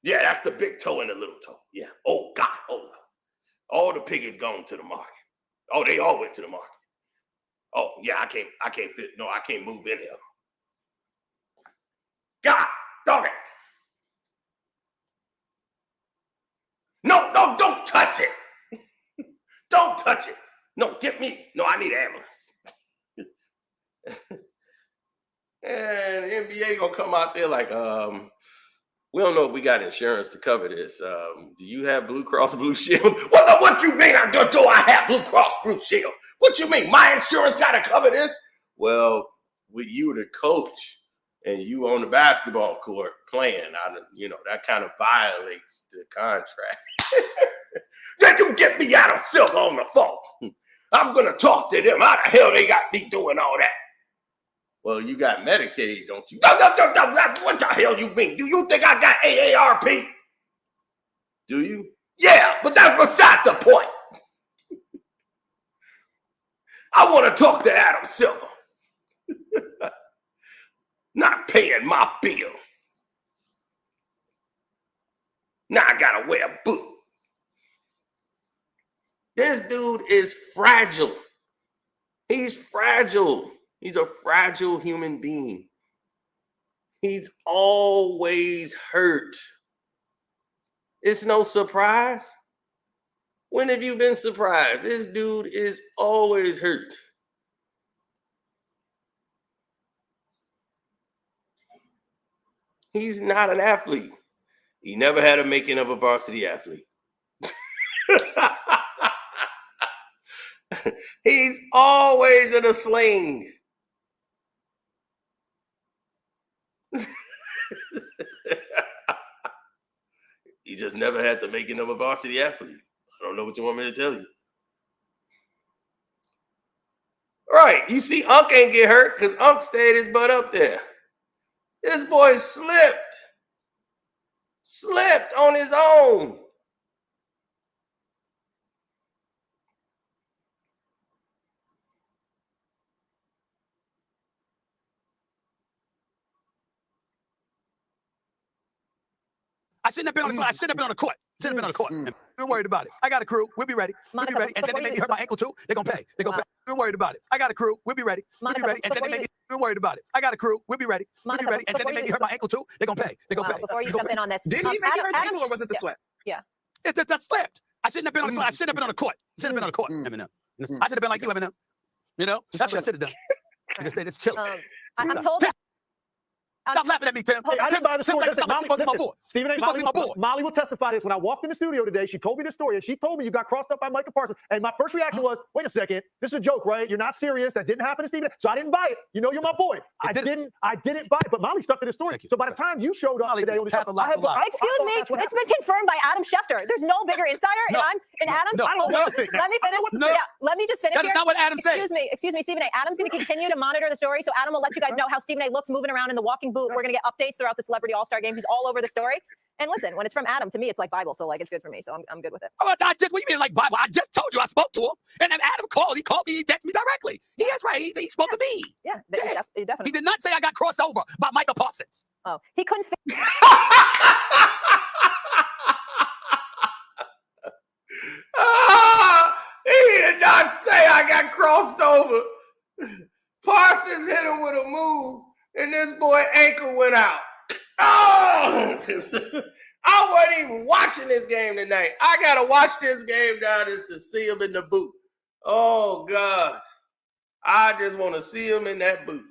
Yeah, that's the big toe and the little toe. Yeah. Oh, God. Oh, no. All the piggies gone to the market. Oh, they all went to the market. Oh, yeah, I can't fit. No, I can't move in here. God, dog it. No, don't touch it. Don't touch it. No, get me. No, I need an ambulance. And the NBA gonna come out there like, we don't know if we got insurance to cover this. Do you have Blue Cross Blue Shield? What you mean? Do I have Blue Cross Blue Shield? What you mean? My insurance got to cover this? Well, with you the coach and you on the basketball court playing, that kind of violates the contract. Then you get me Adam Silver on the phone. I'm gonna talk to them. How the hell they got me doing all that? Well, you got Medicaid, don't you? What the hell you mean? Do you think I got AARP? Do you? Yeah, but that's beside the point. I want to talk to Adam Silver. Not paying my bill. Now I gotta wear a boot. This dude is fragile. He's fragile. He's a fragile human being. He's always hurt. It's no surprise. When have you been surprised? This dude is always hurt. He's not an athlete. He never had a making of a varsity athlete. He's always in a sling. He just never had the making of a varsity athlete. I don't know what you want me to tell you. Right, you see Unc ain't get hurt because Unc stayed his butt up there. This boy slipped on his own. I shouldn't have been on the court. I shouldn't have been on the court. Shouldn't have been on the court. We're worried about it. I got a crew. We'll be ready. We'll be ready. And then they made me hurt my ankle too. They're going to pay. They're going to pay. We're worried about it. I got a crew. We'll be ready. We'll be ready. And then they made me. We're worried about it. I got a crew. We'll be ready. We'll be ready. And then they made me hurt my ankle too. They're going to pay. They're going to pay. Before you jump in on this, Did he make you hurt the ankle or was it the sweat? Yeah. That slipped. I shouldn't have been on the court. I shouldn't have been on the court. Shouldn't have been on the court. Eminem. I should have been like you, Eminem. That's what I should have done. I just stay just chilling. I'm told. Stop laughing at me, Tim. I didn't buy the score. Listen, Stop Stephen A. You're supposed to be my boy. Molly will testify to this. When I walked in the studio today, she told me this story, and she told me you got crossed up by Micah Parsons. And my first reaction was, wait a second, this is a joke, right? You're not serious. That didn't happen to Stephen A. So I didn't buy it. You know you're my boy. I didn't buy it. But Molly stuck to the story. So by the time you showed up today on the show, excuse me, it's been confirmed by Adam Schefter. There's no bigger insider, and Adam. I don't know nothing. Let me finish. Yeah, let me just finish. That is not what Adam said. Excuse me, Stephen A. Adam's going to continue to monitor the story, so Adam will let you guys know how Stephen A. looks moving around in the walking boot. We're going to get updates throughout the Celebrity All-Star Game. He's all over the story. And listen, when it's from Adam, to me, it's like Bible, so like it's good for me. So I'm good with it. What do you mean like Bible? I just told you I spoke to him, and then Adam called. He called me. He texted me directly. He is right. He spoke to me. Yeah, definitely. He did not say I got crossed over by Micah Parsons. Oh, he couldn't. He did not say I got crossed over. Parsons hit him with a move, and this boy ankle went out. Oh! I wasn't even watching this game tonight. I got to watch this game now just to see him in the boot. Oh, gosh. I just want to see him in that boot.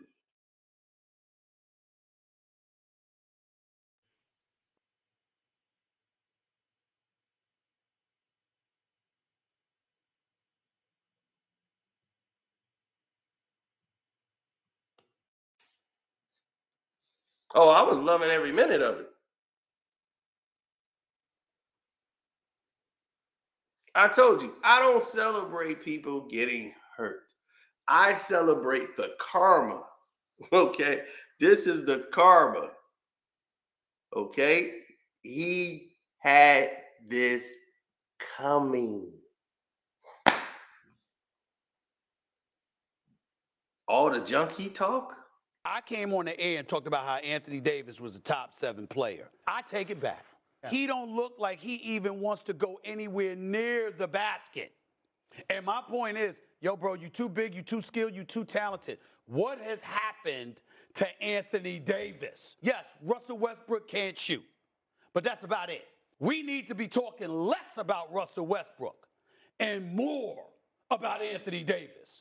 Oh, I was loving every minute of it. I told you, I don't celebrate people getting hurt. I celebrate the karma. Okay? This is the karma. Okay? He had this coming. All the junkie talk? I came on the air and talked about how Anthony Davis was a top 7 player. I take it back. Yeah. He don't look like he even wants to go anywhere near the basket. And my point is, yo, bro, you too big, you too skilled, you too talented. What has happened to Anthony Davis? Yes, Russell Westbrook can't shoot, but that's about it. We need to be talking less about Russell Westbrook and more about Anthony Davis.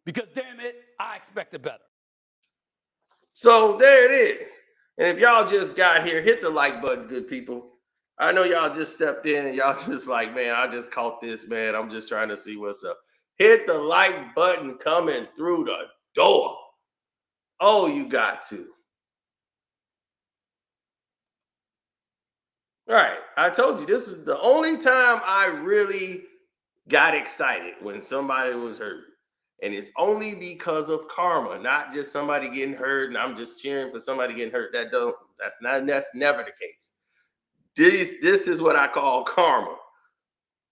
Because, damn it, I expected better. So there it is. And if y'all just got here, hit the like button, good people. I know y'all just stepped in and y'all just like, man, I just caught this, man. I'm just trying to see what's up. Hit the like button coming through the door. Oh, you got to. All right. I told you, this is the only time I really got excited when somebody was hurt. And it's only because of karma, not just somebody getting hurt and I'm just cheering for somebody getting hurt. That's never the case. This is what I call karma.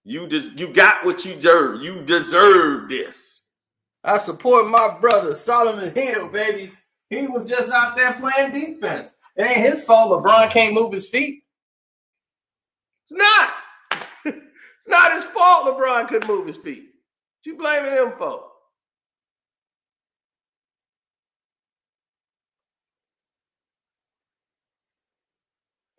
You got what you deserve. You deserve this. I support my brother Solomon Hill, baby. He was just out there playing defense. It ain't his fault LeBron can't move his feet. It's not. It's not his fault LeBron couldn't move his feet. What you blaming him for?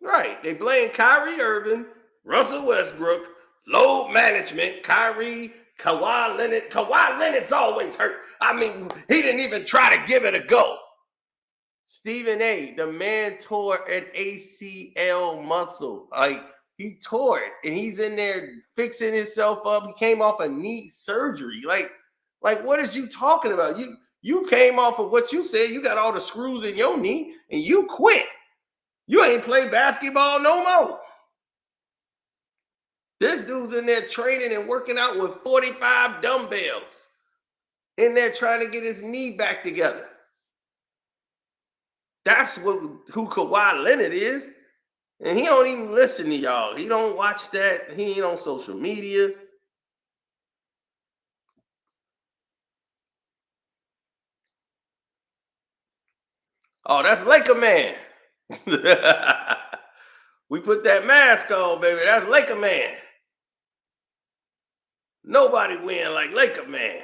Right. They blame Kyrie Irving, Russell Westbrook, load management, Kawhi Leonard. Kawhi Leonard's always hurt. I mean, he didn't even try to give it a go. Stephen A., the man tore an ACL muscle. Like, he tore it, and he's in there fixing himself up. He came off a knee surgery. Like what is you talking about? You came off of what you said. You got all the screws in your knee, and you quit. You ain't play basketball no more. This dude's in there training and working out with 45 dumbbells. In there trying to get his knee back together. That's who Kawhi Leonard is. And he don't even listen to y'all. He don't watch that. He ain't on social media. Oh, that's Laker man. We put that mask on, baby. That's Laker man. Nobody win like Laker man.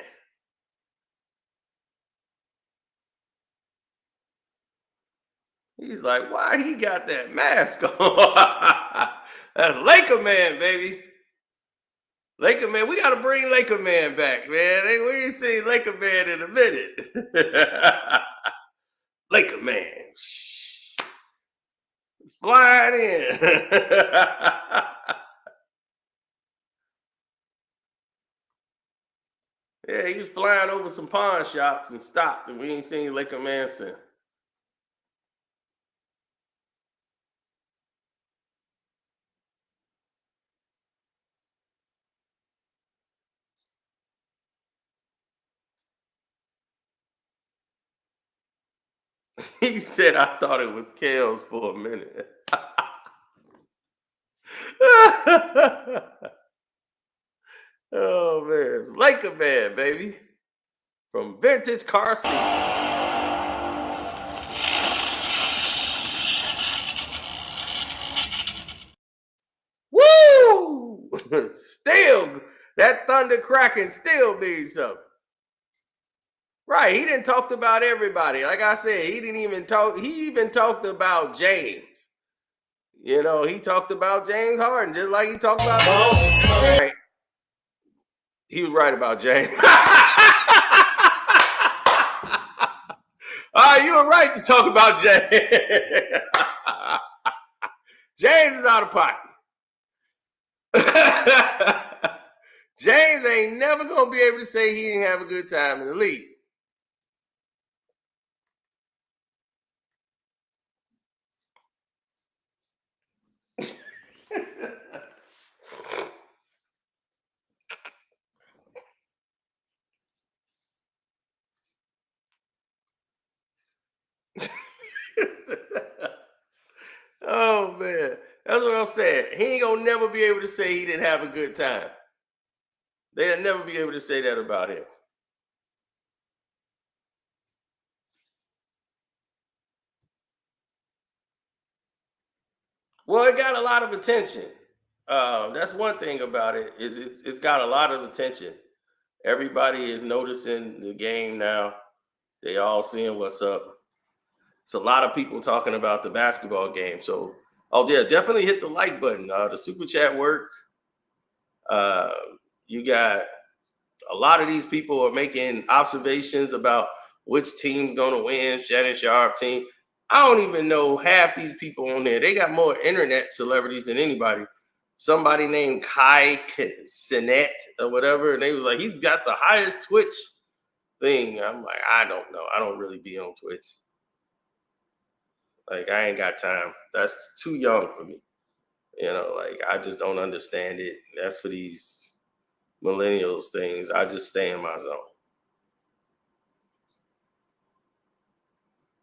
He's like, why he got that mask on? That's Laker man, baby. Laker man, we got to bring Laker man back, man. We ain't seen Laker man in a minute. Laker man. Flying in. Yeah, he was flying over some pawn shops and stopped, and we ain't seen Laker man since. He said, I thought it was Kels for a minute. Oh, man. It's Laker man, baby. From Vintage Car Seat. Woo! Still, that thunder cracking still means something. Right, he didn't talk about everybody. Like I said, he didn't even talk. He even talked about James. You know, he talked about James Harden just like he talked about. Right. He was right about James. All right, you were right to talk about James. James is out of pocket. James ain't never gonna be able to say he didn't have a good time in the league. Oh man, that's what I'm saying. He ain't gonna never be able to say he didn't have a good time. They'll never be able to say that about him. Well, it got a lot of attention. That's one thing about it is it's got a lot of attention. Everybody is noticing the game now. They all seeing what's up. It's a lot of people talking about the basketball game. So, oh yeah, definitely hit the like button. The super chat work. You got a lot of these people are making observations about which team's gonna win. Shannon Sharp team. I don't even know half these people on there. They got more internet celebrities than anybody. Somebody named Kai Sinet or whatever, and they was like, he's got the highest Twitch thing. I'm like, I don't know. I don't really be on Twitch. Like, I ain't got time. That's too young for me. You know, like, I just don't understand it. That's for these millennials things. I just stay in my zone.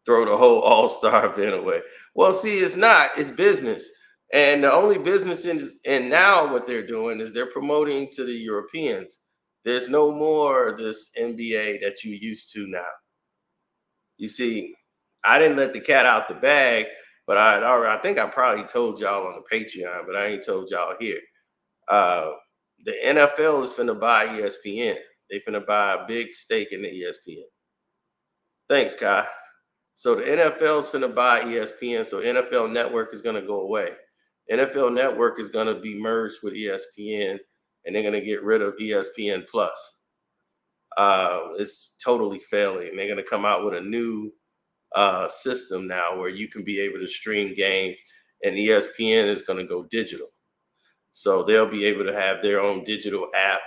Throw the whole all-star event away. Well, see, it's not. It's business. And the only business and now what they're doing is they're promoting to the Europeans. There's no more this NBA that you used to now. You see, I didn't let the cat out the bag, but I think I probably told y'all on the Patreon, but I ain't told y'all here. The NFL is finna buy ESPN. They finna buy a big stake in the ESPN. Thanks, Kai. So the NFL is finna buy ESPN. So NFL Network is gonna go away. NFL Network is gonna be merged with ESPN, and they're gonna get rid of ESPN Plus. It's totally failing. They're gonna come out with a new system now where you can be able to stream games, and ESPN is going to go digital. So they'll be able to have their own digital app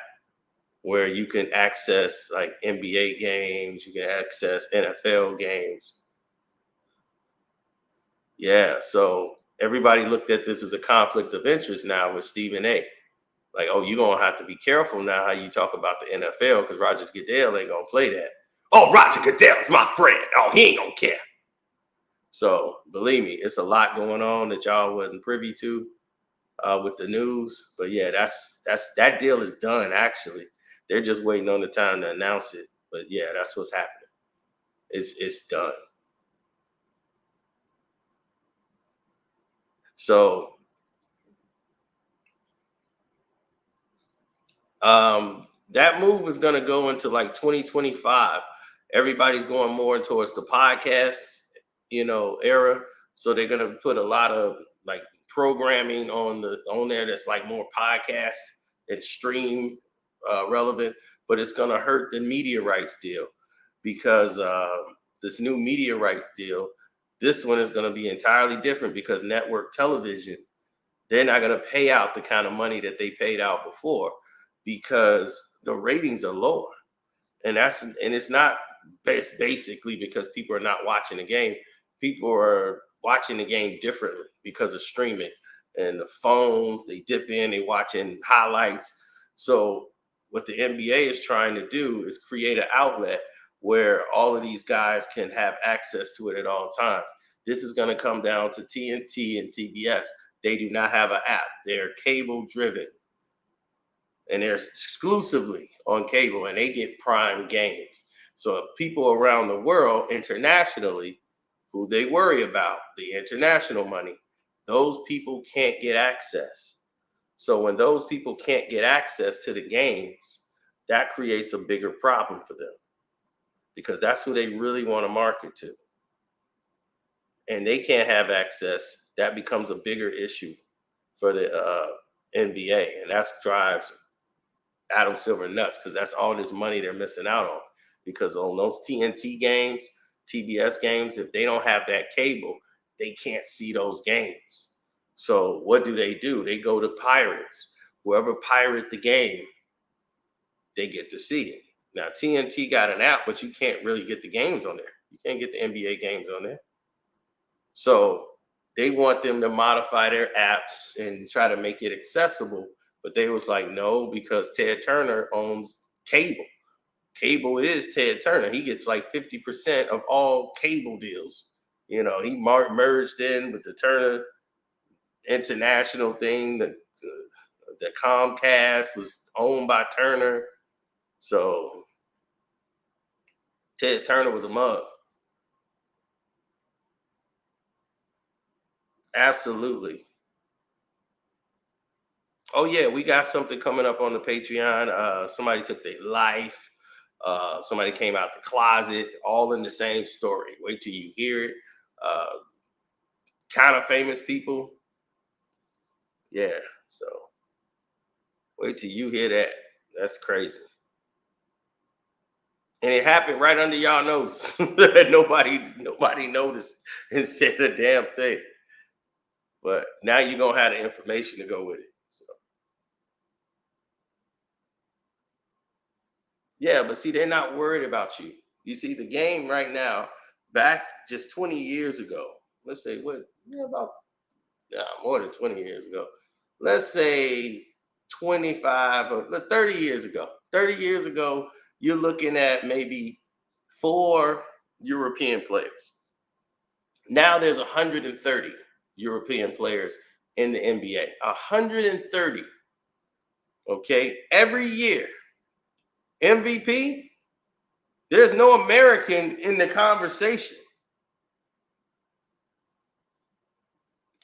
where you can access like NBA games, you can access NFL games. Yeah, so everybody looked at this as a conflict of interest now with Stephen A. Like, oh, you're going to have to be careful now how you talk about the NFL because Roger Goodell ain't going to play that. Oh, Roger Goodell's my friend. Oh, he ain't going to care. So believe me, it's a lot going on that y'all wasn't privy to with the news. But yeah, that deal is done. Actually, they're just waiting on the time to announce it. But yeah, that's what's happening. It's done. So that move is going to go into like 2025. Everybody's going more towards the podcast, era. So they're going to put a lot of like programming on there that's like more podcast and stream relevant, but it's going to hurt the media rights deal because this new media rights deal, This one is going to be entirely different because network television, they're not going to pay out the kind of money that they paid out before because the ratings are lower. And it's not basically because people are not watching the game. People are watching the game differently because of streaming and the phones. They dip in, they watching highlights. So what the NBA is trying to do is create an outlet where all of these guys can have access to it at all times. This is going to come down to TNT and TBS. They do not have an app. They're cable driven. And they're exclusively on cable, and they get prime games. So people around the world internationally, who they worry about, the international money, those people can't get access. So when those people can't get access to the games, that creates a bigger problem for them because that's who they really want to market to. And they can't have access. That becomes a bigger issue for the NBA, and that drives Adam Silver nuts because that's all this money they're missing out on. Because on those TNT games, TBS games, if they don't have that cable, they can't see those games. So what do? They go to pirates. Whoever pirate the game, they get to see it. Now TNT got an app, but you can't really get the games on there. You can't get the NBA games on there. So they want them to modify their apps and try to make it accessible. But they was like, no, because Ted Turner owns cable. Cable is Ted Turner. He gets like 50% of all cable deals. You know, he merged in with the Turner International thing. The Comcast was owned by Turner. So Ted Turner was a mug. Absolutely. Oh yeah, we got something coming up on the Patreon. Somebody took their life. Somebody came out the closet, all in the same story. Wait till you hear it. Kind of famous people. Yeah, so wait till you hear that. That's crazy. And it happened right under y'all noses. nobody noticed and said a damn thing. But now you're gonna have the information to go with it. So. Yeah, but see, they're not worried about you. You see, the game right now, back just 20 years ago, let's say more than 20 years ago. Let's say 25 or 30 years ago. 30 years ago, you're looking at maybe 4 European players. Now there's 130 European players in the NBA. 130. Okay, every year. MVP, there's no American in the conversation.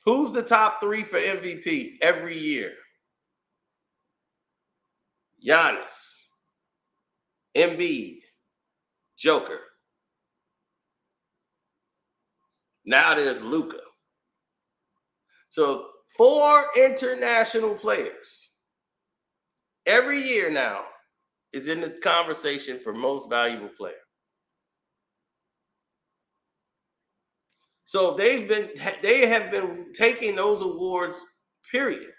Who's the top 3 for MVP every year? Giannis, Embiid, Joker. Now there's Luka. So 4 international players every year now is in the conversation for most valuable player. So they have been taking those awards, period.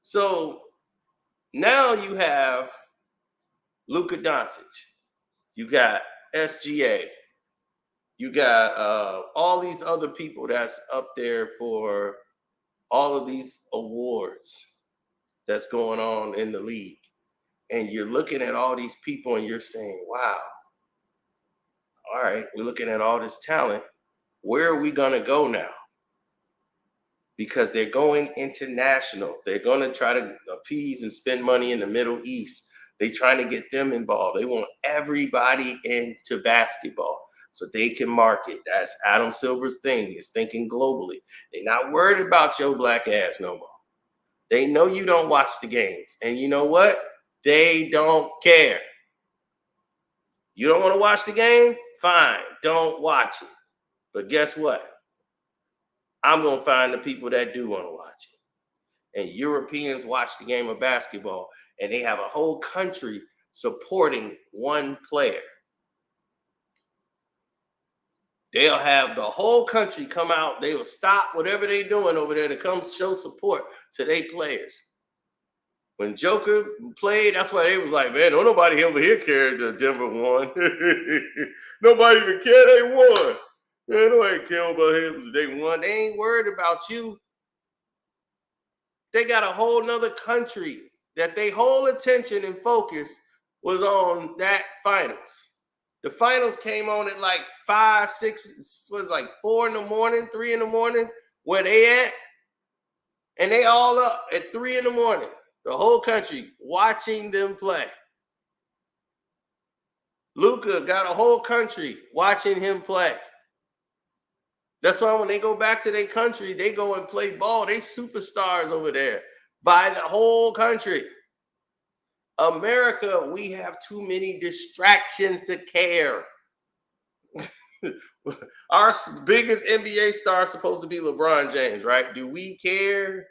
So now you have Luka Doncic, you got SGA, you got all these other people that's up there for all of these awards that's going on in the league. And you're looking at all these people and you're saying, wow, all right, we're looking at all this talent. Where are we going to go now? Because they're going international. They're going to try to appease and spend money in the Middle East. They're trying to get them involved. They want everybody into basketball so they can market. That's Adam Silver's thing, is thinking globally. They're not worried about your black ass no more. They know you don't watch the games. And you know what? They don't care. You don't want to watch the game? Fine, don't watch it. But guess what? I'm going to find the people that do want to watch it. And Europeans watch the game of basketball. and they have a whole country supporting one player. They'll have the whole country come out. They will stop whatever they're doing over there to come show support to their players. When Joker played, that's why they was like, man, don't nobody over here care that Denver won. Nobody even care they won. Man, nobody care about him. They won. They ain't worried about you. They got a whole nother country that their whole attention and focus was on that finals. The finals came on at like 5, 6, was like 4 in the morning, 3 in the morning, where they at. And they all up at 3 in the morning. The whole country watching them play. Luka got a whole country watching him play. That's why when they go back to their country, they go and play ball. They superstars over there by the whole country. America, we have too many distractions to care. Our biggest NBA star is supposed to be LeBron James, right? Do we care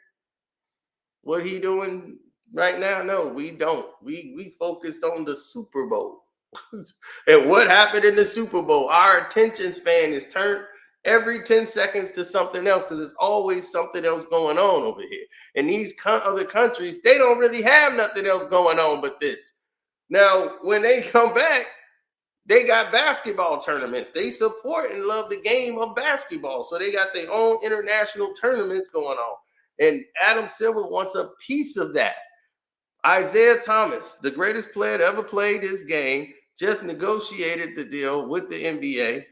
what he doing right now? No, we don't. We focused on the Super Bowl. And what happened in the Super Bowl? Our attention span is turned every 10 seconds to something else because there's always something else going on over here. And these other countries, they don't really have nothing else going on but this. Now, when they come back, they got basketball tournaments. They support and love the game of basketball. So they got their own international tournaments going on. And Adam Silver wants a piece of that. Isaiah Thomas, the greatest player to ever play this game, just negotiated the deal with the NBA,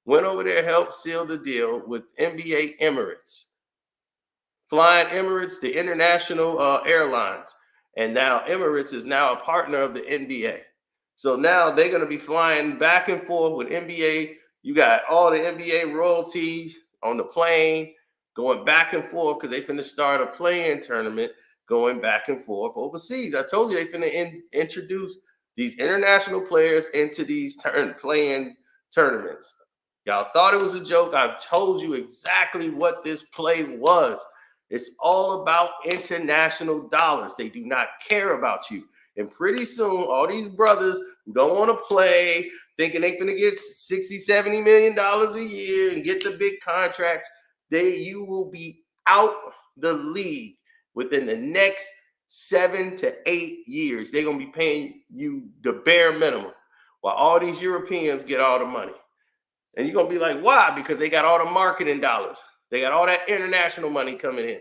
went over there, helped seal the deal with NBA Emirates. Flying Emirates, the international airlines. And now Emirates is now a partner of the NBA. So now they're going to be flying back and forth with NBA. You got all the NBA royalties on the plane going back and forth because they finna start a play-in tournament going back and forth overseas. I told you they finna introduce these international players into these play-in tournaments. Y'all thought it was a joke. I told you exactly what this play was. It's all about international dollars. They do not care about you. And pretty soon, all these brothers who don't want to play, thinking they finna get $60, $70 million a year and get the big contracts, you will be out the league within the next 7 to 8 years. They're going to be paying you the bare minimum while all these Europeans get all the money. And you're going to be like, why? Because they got all the marketing dollars. They got all that international money coming in.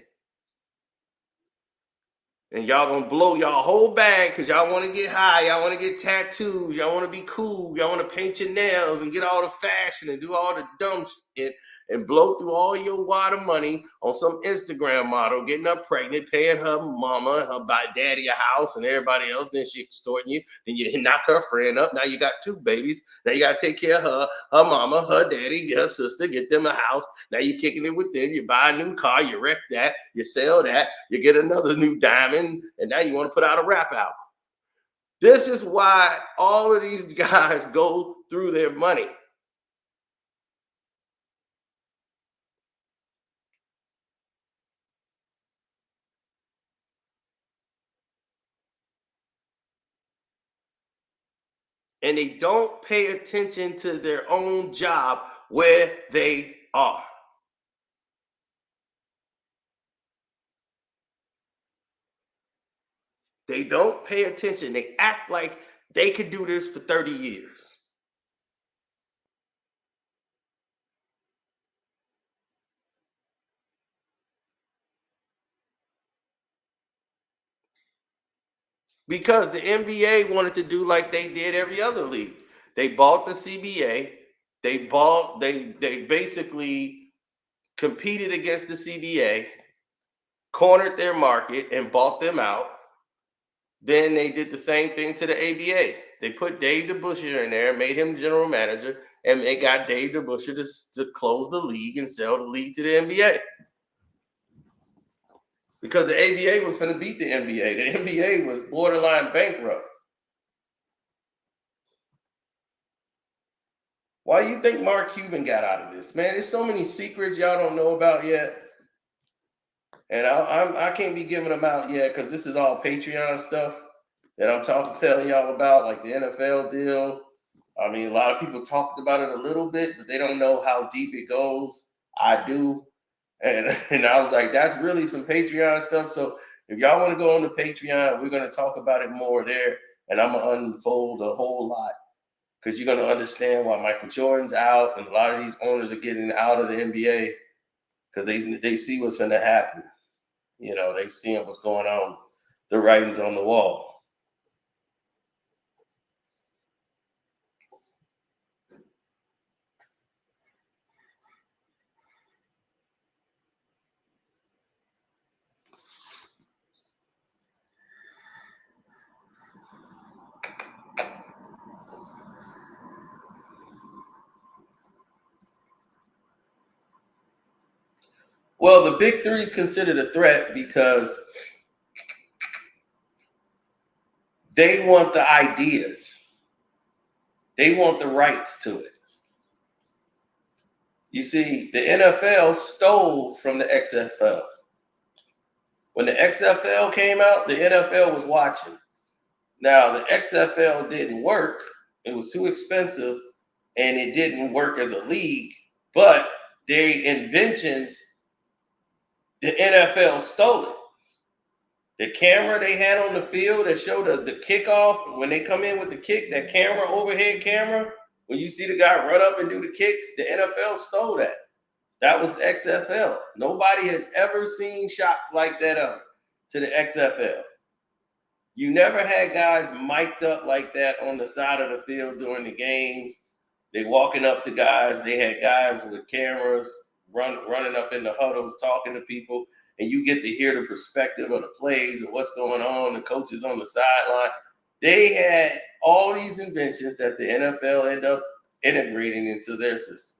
And y'all going to blow y'all whole bag because y'all want to get high. Y'all want to get tattoos. Y'all want to be cool. Y'all want to paint your nails and get all the fashion and do all the dumb shit and blow through all your wad of money on some Instagram model, getting her pregnant, paying her mama, her daddy a house and everybody else. Then she extorting you. Then you knock her friend up. Now you got 2 babies. Now you got to take care of her mama, her daddy, her sister, get them a house. Now you're kicking it with them. You buy a new car, you wreck that, you sell that, you get another new diamond, and now you want to put out a rap album. This is why all of these guys go through their money. And they don't pay attention to their own job where they are. They don't pay attention. They act like they could do this for 30 years. Because the NBA wanted to do like they did every other league. They bought the CBA. They basically competed against the CBA, cornered their market, and bought them out. Then they did the same thing to the ABA. They put Dave DeBusschere in there, made him general manager, and they got Dave DeBusschere to close the league and sell the league to the NBA. Because the ABA was going to beat the NBA. The NBA was borderline bankrupt. Why do you think Mark Cuban got out of this? Man, there's so many secrets y'all don't know about yet. And I can't be giving them out yet because this is all Patreon stuff. that I'm telling y'all about, like the NFL deal. I mean, a lot of people talked about it a little bit, but they don't know how deep it goes. I do. And I was like, that's really some Patreon stuff. So if y'all want to go on the Patreon, we're going to talk about it more there. And I'm going to unfold a whole lot because you're going to understand why Michael Jordan's out and a lot of these owners are getting out of the NBA because they see what's going to happen. You know, they seeing what's going on. The writing's on the wall. Well, the big three is considered a threat because they want the ideas. They want the rights to it. You see, the NFL stole from the XFL. When the XFL came out, the NFL was watching. Now, the XFL didn't work. It was too expensive, and it didn't work as a league. But their inventions, the NFL stole it. The camera they had on the field that showed the kickoff, when they come in with the kick, that camera, overhead camera, when you see the guy run up and do the kicks, the NFL stole that. That was the XFL. Nobody has ever seen shots like that up to the XFL. You never had guys mic'd up like that on the side of the field during the games. They walking up to guys. They had guys with cameras running up in the huddles, talking to people, and you get to hear the perspective of the plays and what's going on, the coaches on the sideline. They had all these inventions that the NFL ended up integrating into their system.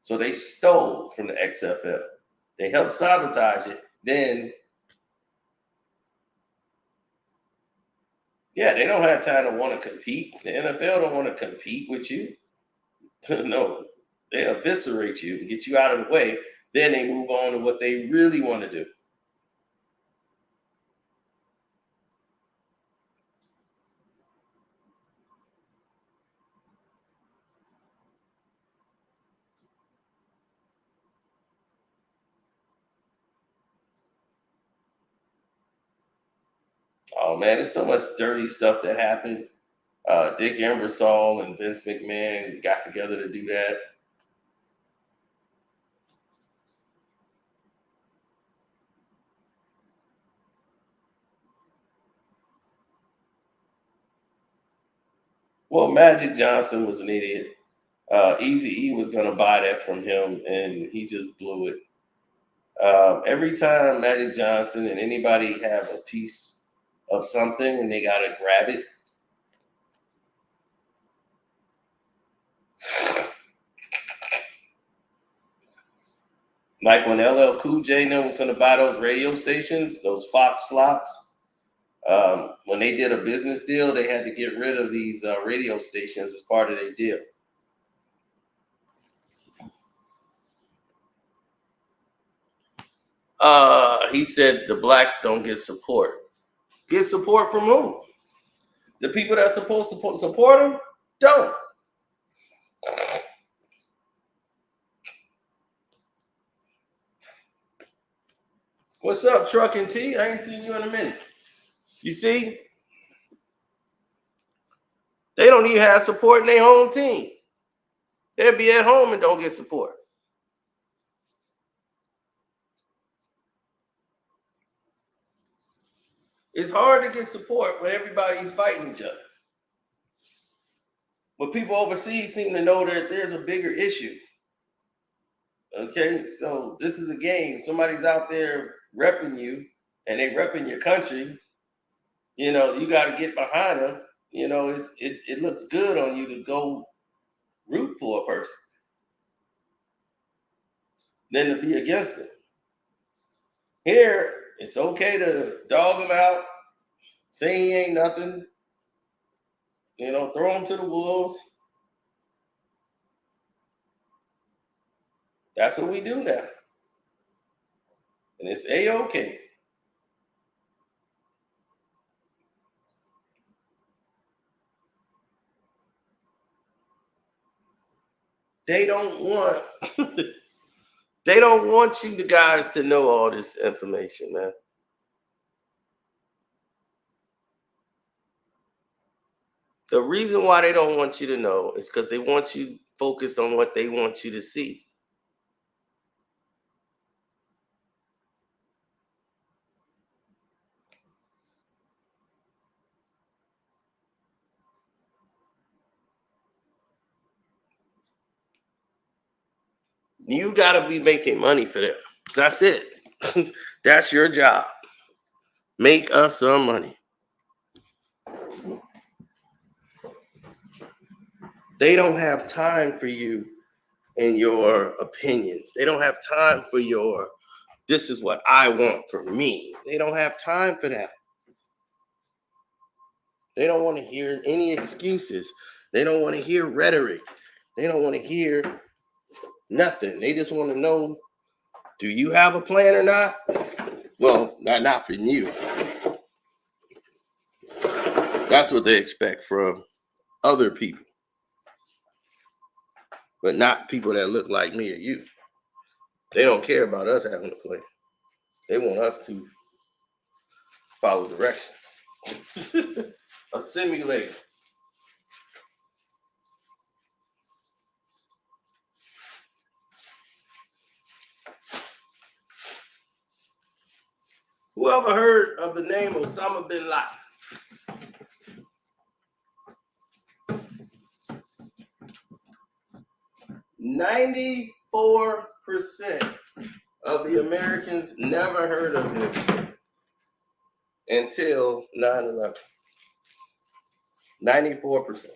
So they stole from the XFL. They helped sabotage it. Then, yeah, they don't have time to want to compete. The NFL don't want to compete with you. No, they eviscerate you and get you out of the way. Then they move on to what they really want to do. Oh, man, there's so much dirty stuff that happened. Dick Ebersol and Vince McMahon got together to do that. Well, Magic Johnson was an idiot. Eazy-E was going to buy that from him, and he just blew it. Every time Magic Johnson and anybody have a piece of something and they got to grab it, like when LL Cool J was going to buy those radio stations, those Fox slots, when they did a business deal, they had to get rid of these radio stations as part of their deal. He said the blacks don't get support. Get support from who? The people that's supposed to support them don't. What's up, Truckin' T? I ain't seen you in a minute. You see? They don't even have support in their home team. They'll be at home and don't get support. It's hard to get support when everybody's fighting each other. But people overseas seem to know that there's a bigger issue. Okay, so this is a game. Somebody's out there repping you, and they repping your country. You know, you got to get behind them. You know, it looks good on you to go root for a person than to be against them. Here, it's okay to dog him out, say he ain't nothing, you know, throw him to the wolves. That's what we do now. And it's A-OK. They don't want they don't want you guys to know all this information, man. The reason why they don't want you to know is because they want you focused on what they want you to see. You got to be making money for them. That's it. That's your job. Make us some money. They don't have time for you and your opinions. They don't have time for your, this is what I want for me. They don't have time for that. They don't want to hear any excuses. They don't want to hear rhetoric. They don't want to hear nothing. They just want to know, do you have a plan or not? Well, not from you. That's what they expect from other people, but not people that look like me or you. They don't care about us having a plan. They want us to follow directions. A simulator. Whoever heard of the name Osama bin Laden? 94% of the Americans never heard of him until 9/11. 94%.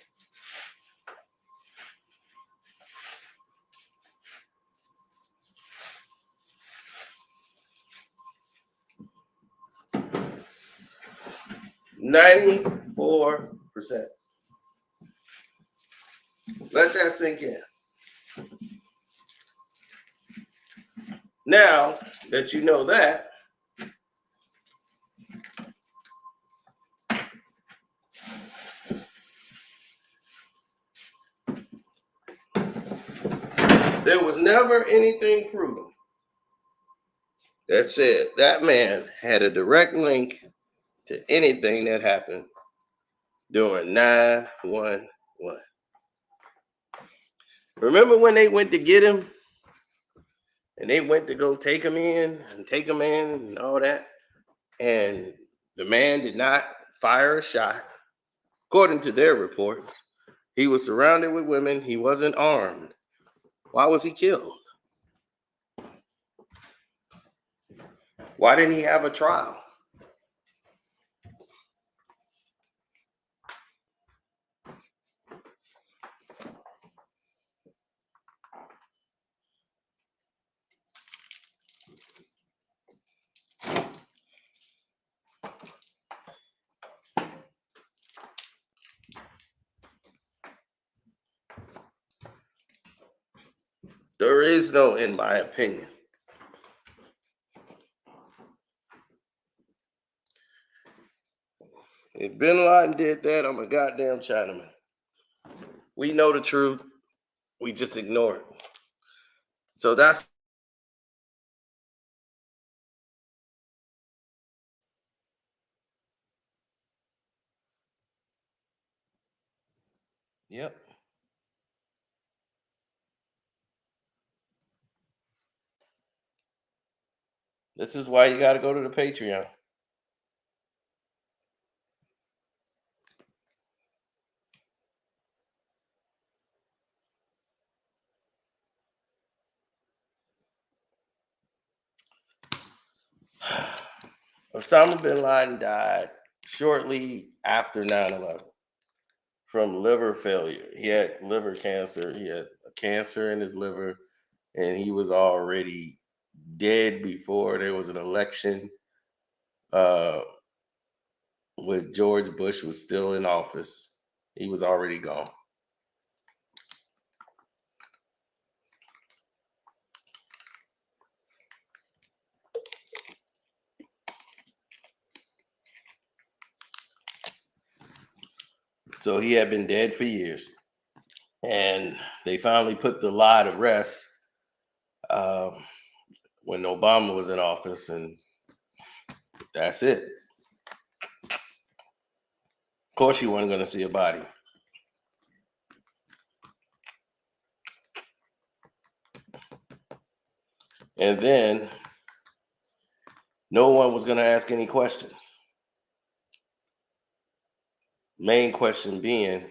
%. Let that sink in. Now that you know that, there was never anything proven that said that man had a direct link to anything that happened during 9/11. Remember when they went to get him and they went to go take him in and all that, and the man did not fire a shot according to their reports. He was surrounded with women. He wasn't armed. Why was he killed? Why didn't he have a trial? There is no, in my opinion. If Bin Laden did that, I'm a goddamn Chinaman. We know the truth. We just ignore it. So that's yep. This is why you got to go to the Patreon. Osama bin Laden died shortly after 9/11 from liver failure. He had liver cancer. He had a cancer in his liver, and he was already dead before there was an election. When George Bush was still in office, he was already gone. So he had been dead for years. And they finally put the lie to rest when Obama was in office, and that's it. Of course, you weren't going to see a body. And then no one was going to ask any questions. Main question being,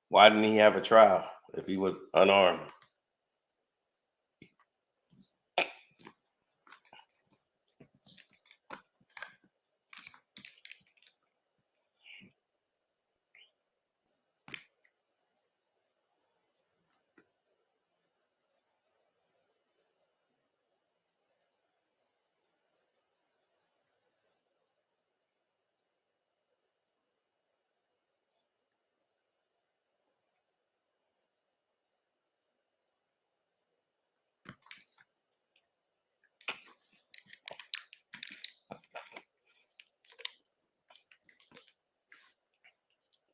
why didn't he have a trial if he was unarmed?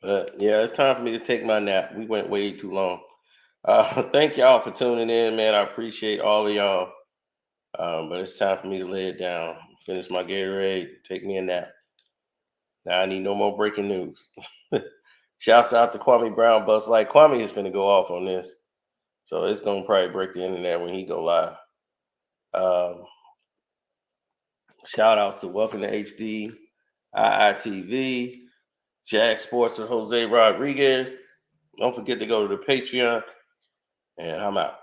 But yeah, it's time for me to take my nap. We went way too long. Thank y'all for tuning in, man. I appreciate all of y'all. But it's time for me to lay it down, finish my Gatorade, take me a nap. Now I need no more breaking news. Shouts out to Kwame Brown, Bust Like. Kwame is finna go off on this. So it's gonna probably break the internet when he go live. Shout outs to Welcome to HD, IITV, Jag Sports with Jose Rodriguez. Don't forget to go to the Patreon, and I'm out.